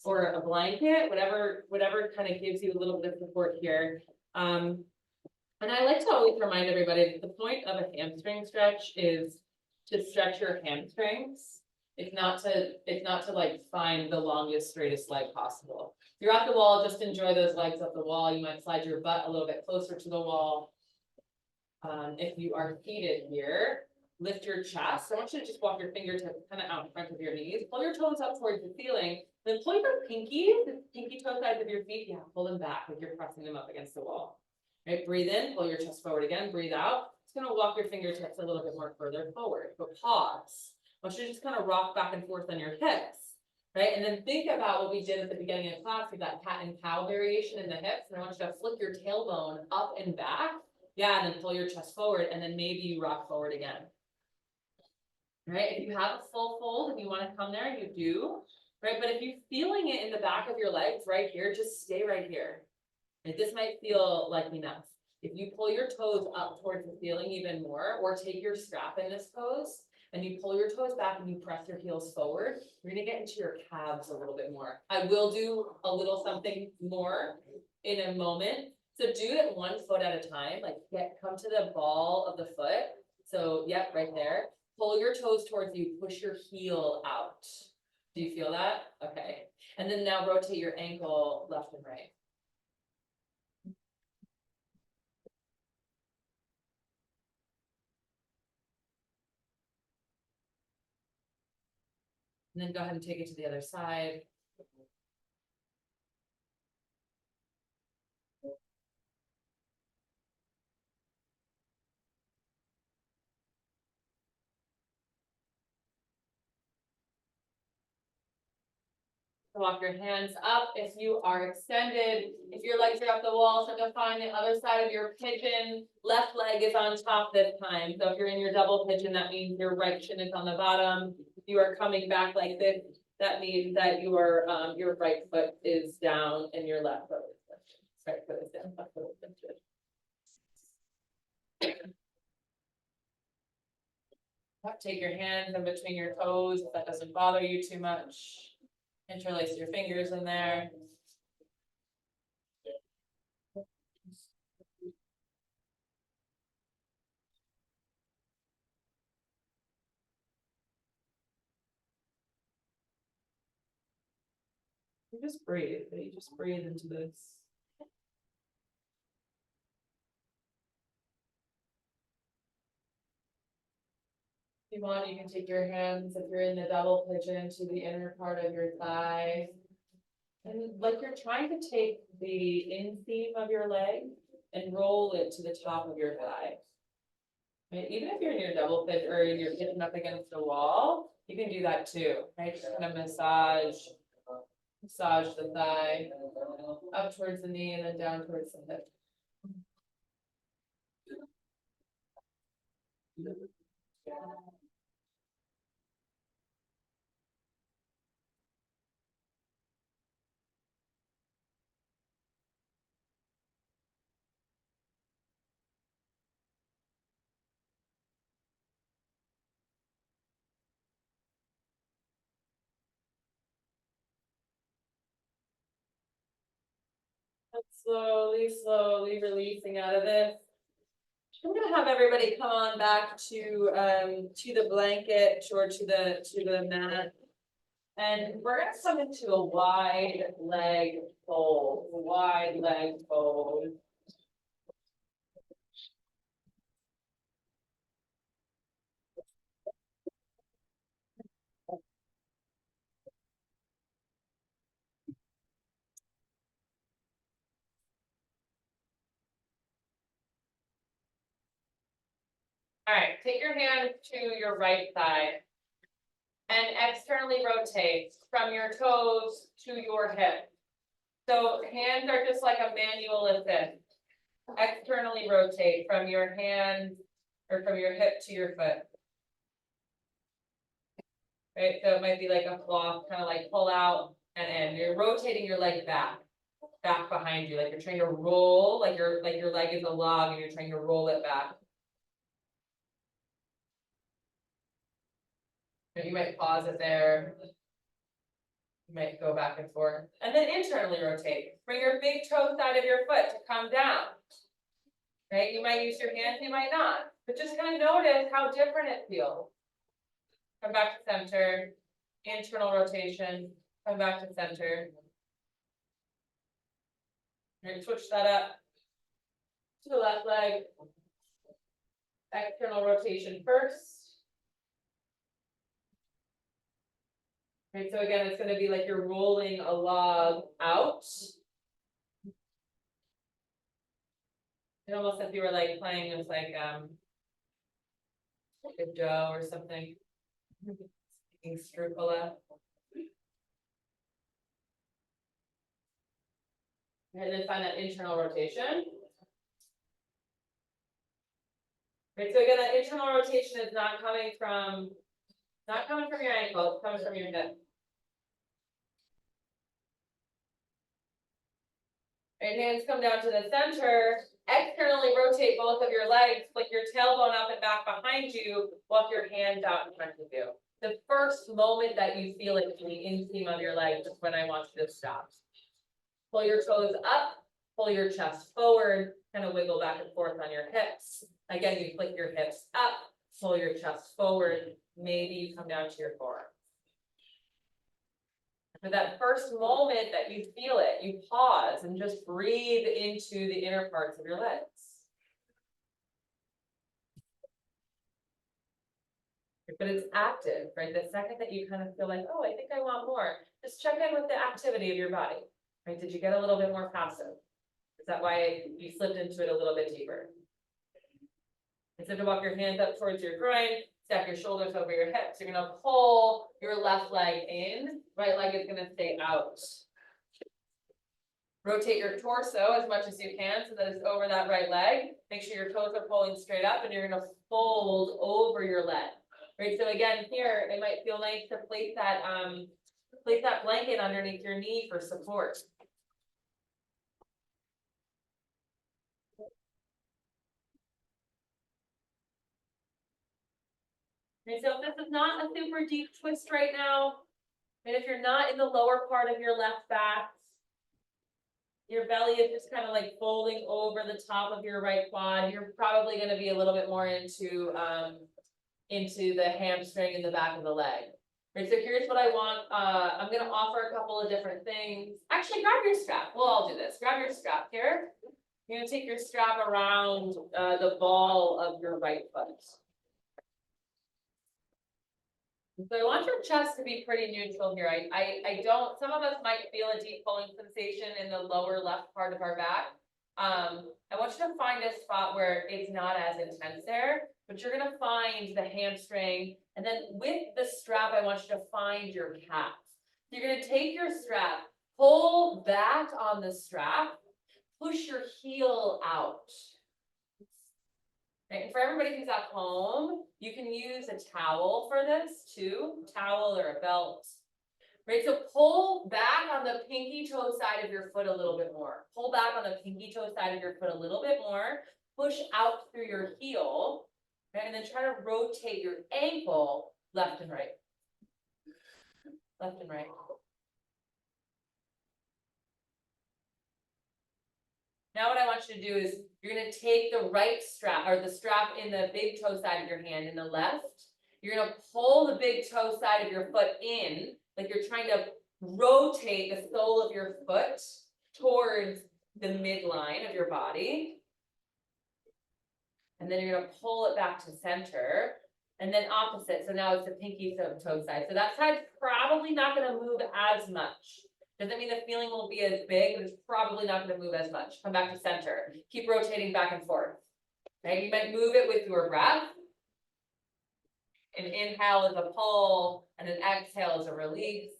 or a blanket, whatever kind of gives you a little bit of support here. And I like to always remind everybody that the point of a hamstring stretch is to stretch your hamstrings. It's not to like find the longest, straightest leg possible. If you're at the wall, just enjoy those legs up the wall. You might slide your butt a little bit closer to the wall. If you are seated here, lift your chest. I want you to just walk your fingertips kind of out in front of your knees. Pull your toes up towards the ceiling. Then pull your pinkies, the pinky toe sides of your feet. Yeah, pull them back like you're pressing them up against the wall. Right, breathe in, pull your chest forward again, breathe out. It's gonna walk your fingertips a little bit more further forward, but pause. I want you to just kind of rock back and forth on your hips, right? And then think about what we did at the beginning of class with that cat and cow variation in the hips. And I want you to flick your tailbone up and back. Yeah, and then pull your chest forward, and then maybe you rock forward again. Right, if you have a full fold and you want to come there, you do, right? But if you're feeling it in the back of your legs right here, just stay right here. And this might feel like enough. If you pull your toes up towards the ceiling even more, or take your strap in this pose, and you pull your toes back and you press your heels forward, you're gonna get into your calves a little bit more. I will do a little something more in a moment. So do it 1 foot at a time, like come to the ball of the foot. So yep, right there. Pull your toes towards you, push your heel out. Do you feel that? Okay. And then now rotate your ankle left and right. And then go ahead and take it to the other side. Walk your hands up if you are extended. If your legs are up the wall, so go find the other side of your pigeon. Left leg is on top this time. So if you're in your double pigeon, that means your right shin is on the bottom. If you are coming back like this, that means that your right foot is down and your left foot is lifted. Right foot is down, left foot is lifted. Take your hands in between your toes if that doesn't bother you too much. Interlace your fingers in there. You just breathe, you just breathe into this. If you want, you can take your hands, if you're in the double pigeon, to the inner part of your thigh. And like you're trying to take the inseam of your leg and roll it to the top of your thigh. Right? Even if you're in your double pigeon or you're hitting up against the wall, you can do that too, right? Just kind of massage the thigh up towards the knee and then down towards the hip. Slowly releasing out of this. I'm gonna have everybody come on back to the blanket or to the mat. And we're gonna come into a wide leg fold. All right, take your hand to your right side. And externally rotate from your toes to your hip. So hands are just like a manual assist. Externally rotate from your hand or from your hip to your foot. Right, so it might be like a cloth, kind of like pull out and in. You're rotating your leg back behind you, like you're trying to roll, like your leg is a log and you're trying to roll it back. And you might pause it there. You might go back and forth. And then internally rotate. Bring your big toe side of your foot to come down. Right? You might use your hands, you might not. But just kind of notice how different it feels. Come back to center. Internal rotation. Come back to center. Right, switch that up to the left leg. External rotation first. Right, so again, it's going to be like you're rolling a log out. It almost if you were like playing with like a dough or something. Making strupala. And then find that internal rotation. Right, so again, that internal rotation is not coming from your ankle, it's coming from your hip. Right, hands come down to the center. Externally rotate both of your legs, flick your tailbone up and back behind you, walk your hands out in front of you. The first moment that you feel it in the inseam of your leg is when I want you to stop. Pull your toes up, pull your chest forward, kind of wiggle back and forth on your hips. Again, you flick your hips up, pull your chest forward, maybe you come down to your forearm. For that first moment that you feel it, you pause and just breathe into the inner parts of your legs. But it's active, right? The second that you kind of feel like, oh, I think I want more, just check in with the activity of your body, right? Did you get a little bit more passive? Is that why you slipped into it a little bit deeper? Instead of walk your hands up towards your groin, stack your shoulders over your hips. You're gonna pull your left leg in, right leg is gonna stay out. Rotate your torso as much as you can so that it's over that right leg. Make sure your toes are pulling straight up and you're gonna fold over your leg. Right, so again, here, it might feel nice to place that blanket underneath your knee for support. And so if this is not a super deep twist right now, and if you're not in the lower part of your left back, your belly is just kind of like folding over the top of your right quad, you're probably going to be a little bit more into the hamstring in the back of the leg. Right, so here's what I want. I'm going to offer a couple of different things. Actually, grab your strap. We'll all do this. Grab your strap here. You're going to take your strap around the ball of your right foot. So I want your chest to be pretty neutral here. I don't, some of us might feel a deep pulling sensation in the lower left part of our back. I want you to find a spot where it's not as intense there, but you're gonna find the hamstring, and then with the strap, I want you to find your calf. You're gonna take your strap, pull back on the strap, push your heel out. Right, and for everybody who's at home, you can use a towel for this too, towel or a belt. Right, so pull back on the pinky toe side of your foot a little bit more. Pull back on the pinky toe side of your foot a little bit more. Push out through your heel, right, and then try to rotate your ankle left and right. Left and right. Now what I want you to do is, you're gonna take the right strap, or the strap in the big toe side of your hand in the left. You're gonna pull the big toe side of your foot in, like you're trying to rotate the sole of your foot towards the midline of your body. And then you're gonna pull it back to center, and then opposite, so now it's the pinky toe side. So that side's probably not gonna move as much. Doesn't mean the feeling won't be as big, but it's probably not gonna move as much. Come back to center, keep rotating back and forth. Okay, you might move it with your breath. An inhale is a pull, and an exhale is a release.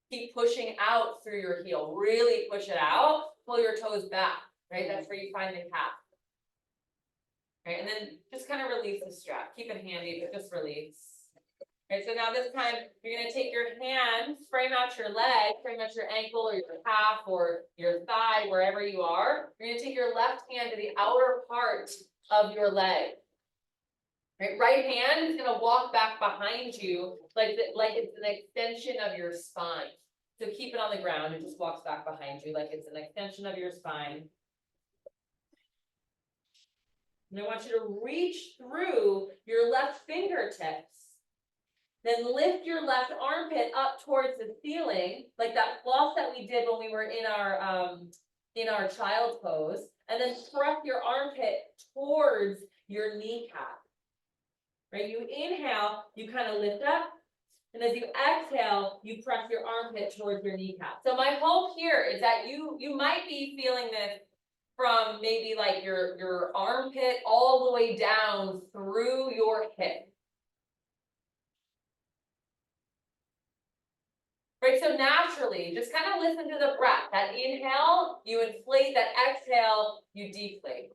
Keep pushing out through your heel, really push it out, pull your toes back, right? That's where you find the calf. Right, and then just kind of release the strap, keep it handy, but just release. Right, so now this time, you're gonna take your hand, frame out your leg, frame out your ankle or your calf or your thigh, wherever you are. You're gonna take your left hand to the outer part of your leg. Right hand is gonna walk back behind you like it's an extension of your spine. So keep it on the ground, it just walks back behind you like it's an extension of your spine. And I want you to reach through your left fingertips. Then lift your left armpit up towards the ceiling, like that floss that we did when we were in our child pose. And then thrust your armpit towards your kneecap. Right, you inhale, you kind of lift up, and as you exhale, you press your armpit towards your kneecap. So my hope here is that you might be feeling this from maybe like your armpit all the way down through your hip. Right, so naturally, just kind of listen to the breath. That inhale, you inflate, that exhale, you deflate.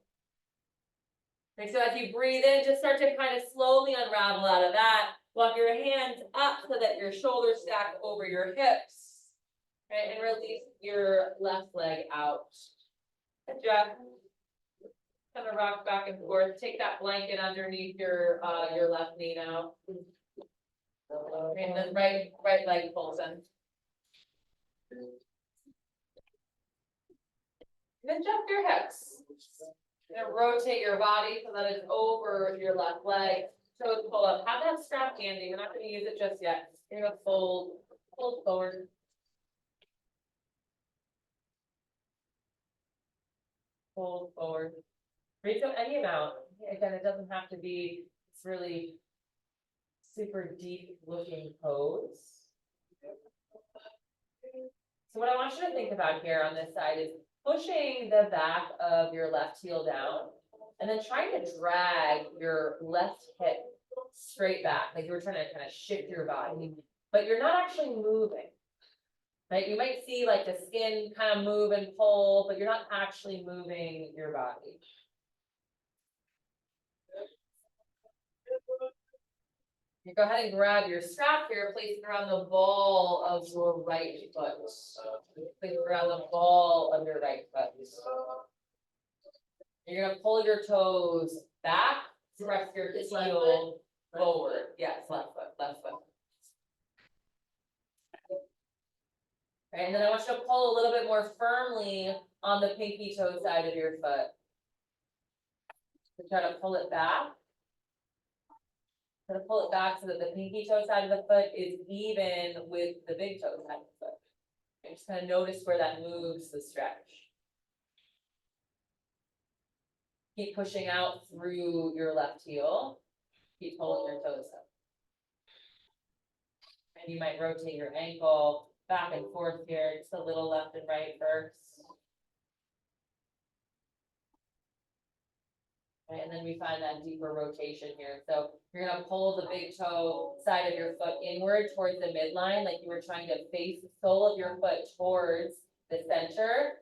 Right, so as you breathe in, just start to kind of slowly unravel out of that. Walk your hands up so that your shoulders stack over your hips. Right, and release your left leg out. Good job. Kind of rock back and forth. Take that blanket underneath your left knee now. And then right leg pulls in. Then jump your hips. You're gonna rotate your body so that it's over your left leg. Toes pull up. Have that strap handy. We're not gonna use it just yet. You're gonna fold forward. Fold forward. Reach up any amount. Again, it doesn't have to be this really super deep looking pose. So what I want you to think about here on this side is pushing the back of your left heel down and then trying to drag your left hip straight back, like you were trying to kind of shift your body, but you're not actually moving. Right? You might see like the skin kind of move and pull, but you're not actually moving your body. You go ahead and grab your strap here, place it around the ball of your right foot. Place it around the ball of your right foot. You're gonna pull your toes back, press your heel forward. Yes, left foot, left foot. Okay, and then I want you to pull a little bit more firmly on the pinky toe side of your foot. So try to pull it back. Gonna pull it back so that the pinky toe side of the foot is even with the big toe side of the foot. And just kind of notice where that moves the stretch. Keep pushing out through your left heel. Keep pulling your toes up. And you might rotate your ankle back and forth here, just a little left and right first. Right, and then we find that deeper rotation here. So you're gonna pull the big toe side of your foot inward towards the midline, like you were trying to face the sole of your foot towards the center.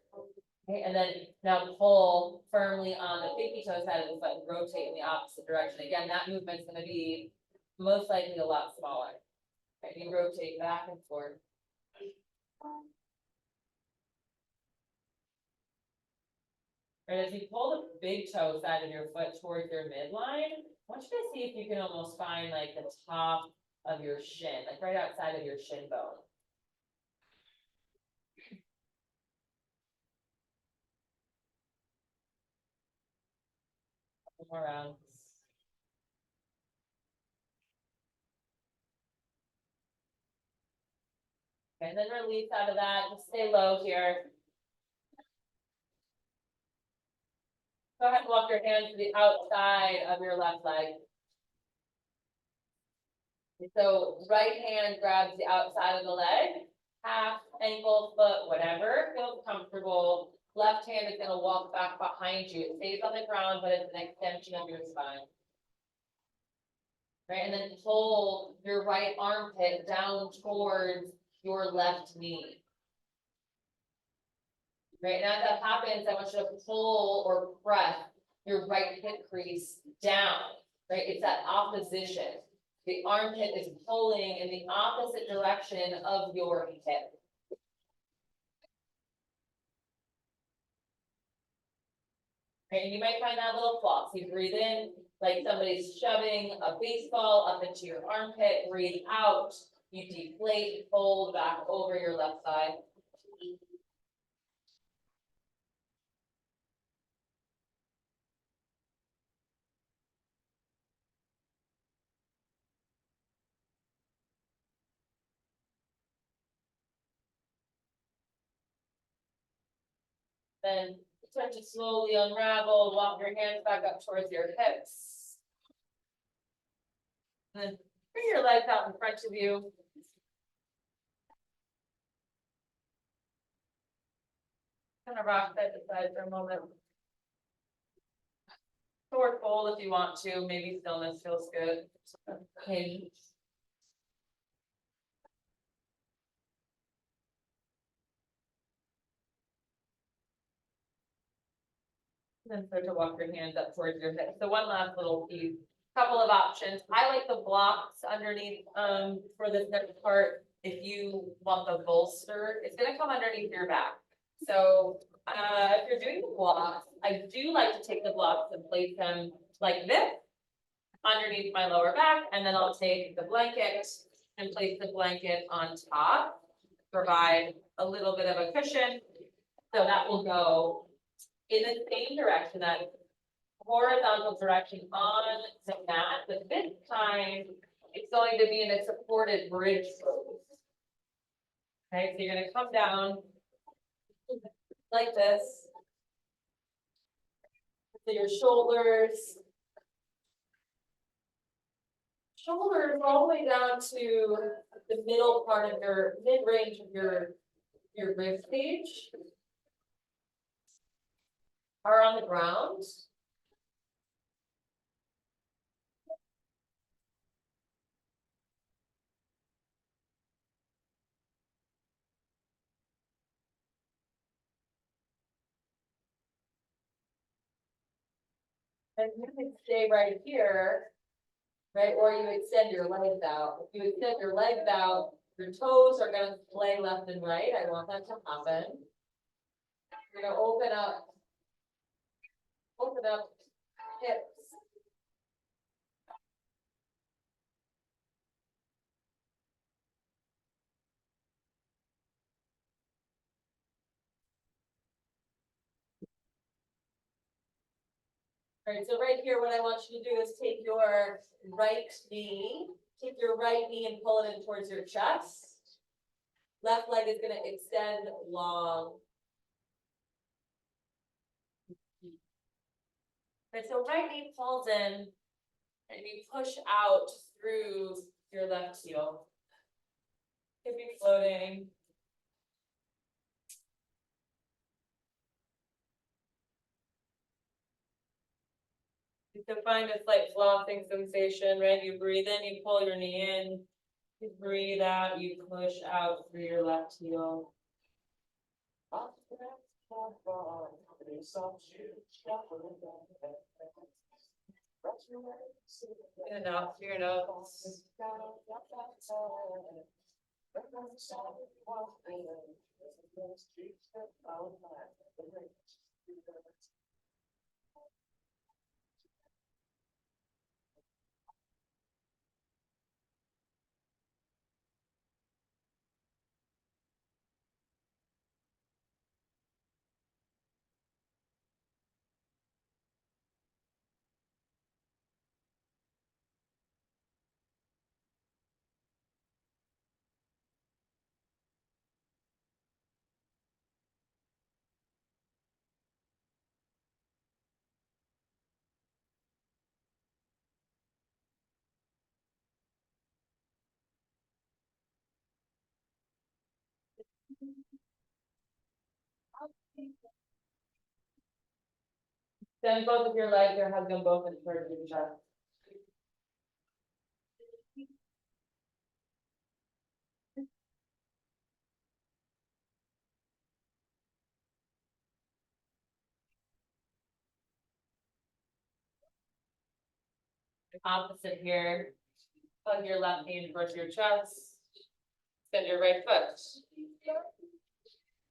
Okay, and then now pull firmly on the pinky toe side of the foot and rotate in the opposite direction. Again, that movement's gonna be most likely a lot smaller. Okay, you rotate back and forth. Right, as you pull the big toe side of your foot towards your midline, I want you to see if you can almost find like the top of your shin, like right outside of your shin bone. more rounds. Okay, and then release out of that, just stay low here. Go ahead and walk your hand to the outside of your left leg. So right hand grabs the outside of the leg, half, ankle, foot, whatever feels comfortable. Left hand is gonna walk back behind you. It stays on the ground, but it's an extension of your spine. Right, and then pull your right armpit down towards your left knee. Right, and as that happens, I want you to pull or press your right hip crease down, right? It's that opposition. The armpit is pulling in the opposite direction of your hip. Okay, and you might find that little floss. You breathe in, like somebody's shoving a baseball up into your armpit. Breathe out. You deflate, fold back over your left side. Then start to slowly unravel, walk your hands back up towards your hips. And then bring your legs out in front of you. Kind of rock side to side for a moment. Forward fold if you want to, maybe stillness feels good. Okay. Then start to walk your hands up towards your hips. So one last little piece, couple of options. I like the blocks underneath, for this next part. If you want the bolster, it's gonna come underneath your back. So, if you're doing the blocks, I do like to take the blocks and place them like this underneath my lower back, and then I'll take the blanket and place the blanket on top, provide a little bit of a cushion. So that will go in the same direction, that horizontal direction on the mat, but this time it's going to be in a supported bridge pose. Okay, so you're gonna come down like this. So your shoulders all the way down to the middle part of your mid-range of your rib cage are on the ground. And you can stay right here, right? Or you extend your legs out. If you extend your legs out, your toes are gonna splay left and right. I want that to happen. You're gonna open up hips. All right, so right here, what I want you to do is take your right knee, and pull it in towards your chest. Left leg is gonna extend long. Right, so right knee pulls in, and you push out through your left heel. Could be floating. You can find a slight flossing sensation, right? You breathe in, you pull your knee in. You breathe out, you push out through your left heel. In and out through your nose. Then both of your legs or hug them both in towards your chest. Opposite here. Hug your left hand towards your chest. Extend your right foot.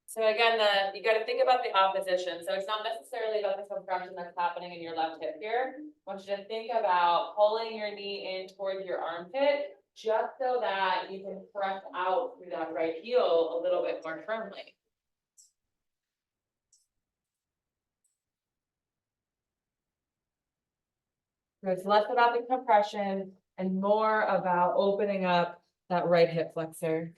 So again, you gotta think about the opposition. So it's not necessarily about the compression that's happening in your left hip here. I want you to think about pulling your knee in towards your armpit, just so that you can press out through that right heel a little bit more firmly. So it's less about the compression and more about opening up that right hip flexor.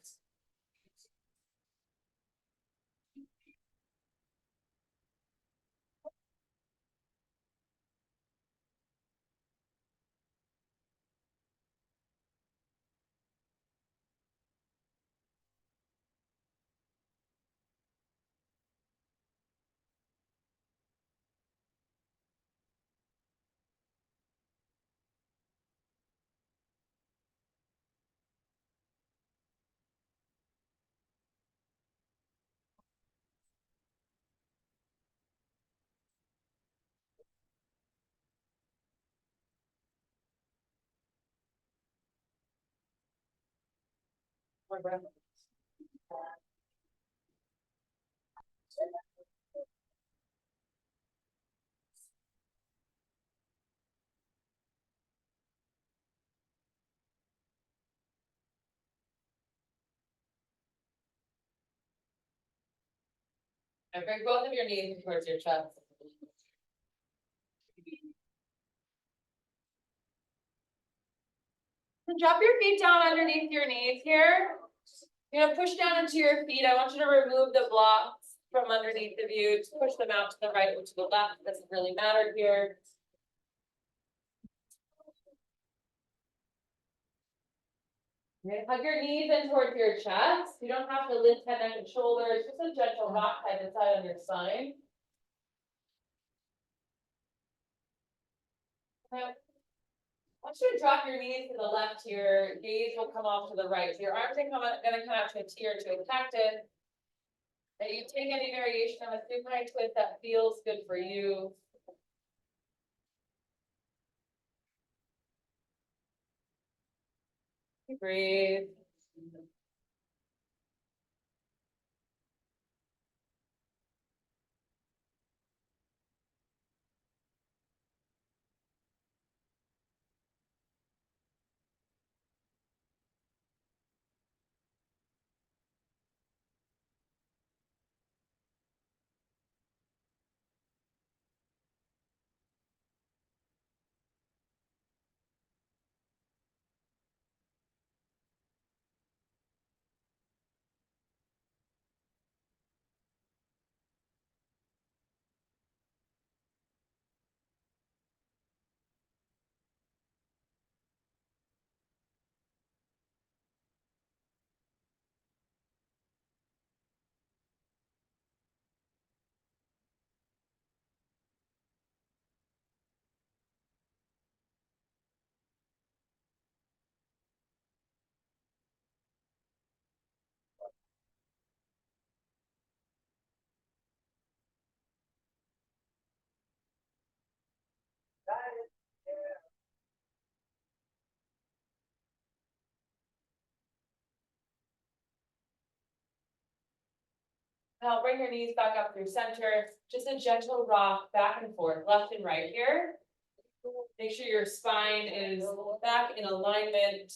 More breath. And bring both of your knees towards your chest. And drop your feet down underneath your knees here. You're gonna push down into your feet. I want you to remove the blocks from underneath of you. Just push them out to the right or to the left. Doesn't really matter here. You're gonna hug your knees in towards your chest. You don't have to lift head, neck, and shoulders. Just a gentle rock side to side on your spine. Okay. I want you to drop your knees to the left here. Gaze will come off to the right. So your arms are gonna come out to a T or to a cactus. That you take any variation of a supine twist that feels good for you. Breathe. Now bring your knees back up through center, just a gentle rock back and forth, left and right here. Make sure your spine is back in alignment.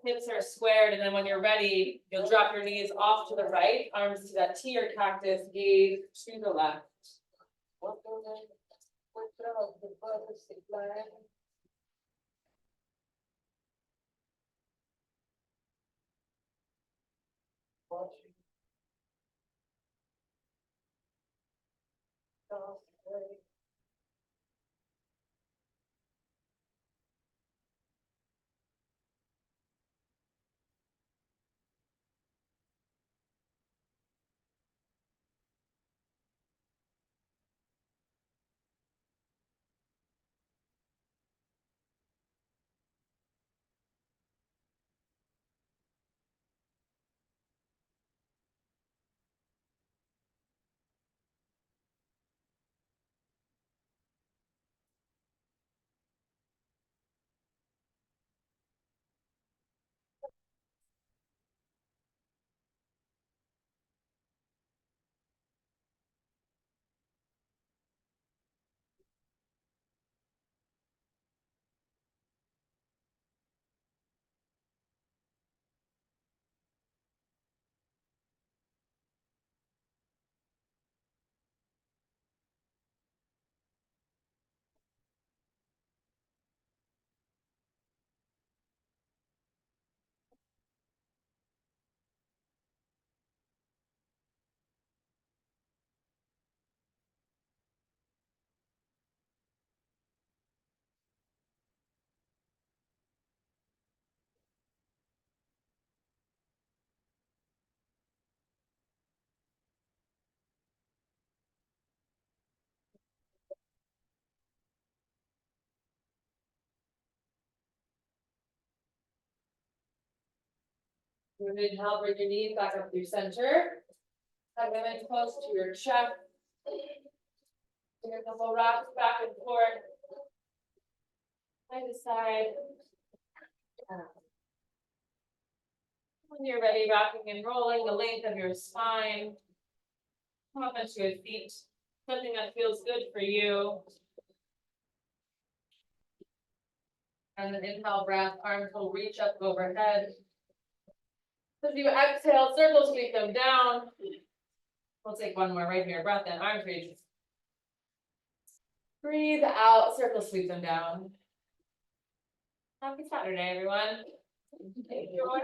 Hips are squared, and then when you're ready, you'll drop your knees off to the right, arms to that T or cactus, gaze to the left. Good, inhale, bring your knees back up through center. Hug them in close to your chest. Bring a couple rocks back and forth. Side to side. When you're ready, rocking and rolling the length of your spine. Come up into your feet, something that feels good for you. And then inhale, breath, arms will reach up overhead. As you exhale, circle sweep them down. We'll take one more right here, breath in, arms reach. Breathe out, circle sweep them down. Happy Saturday, everyone. Enjoy.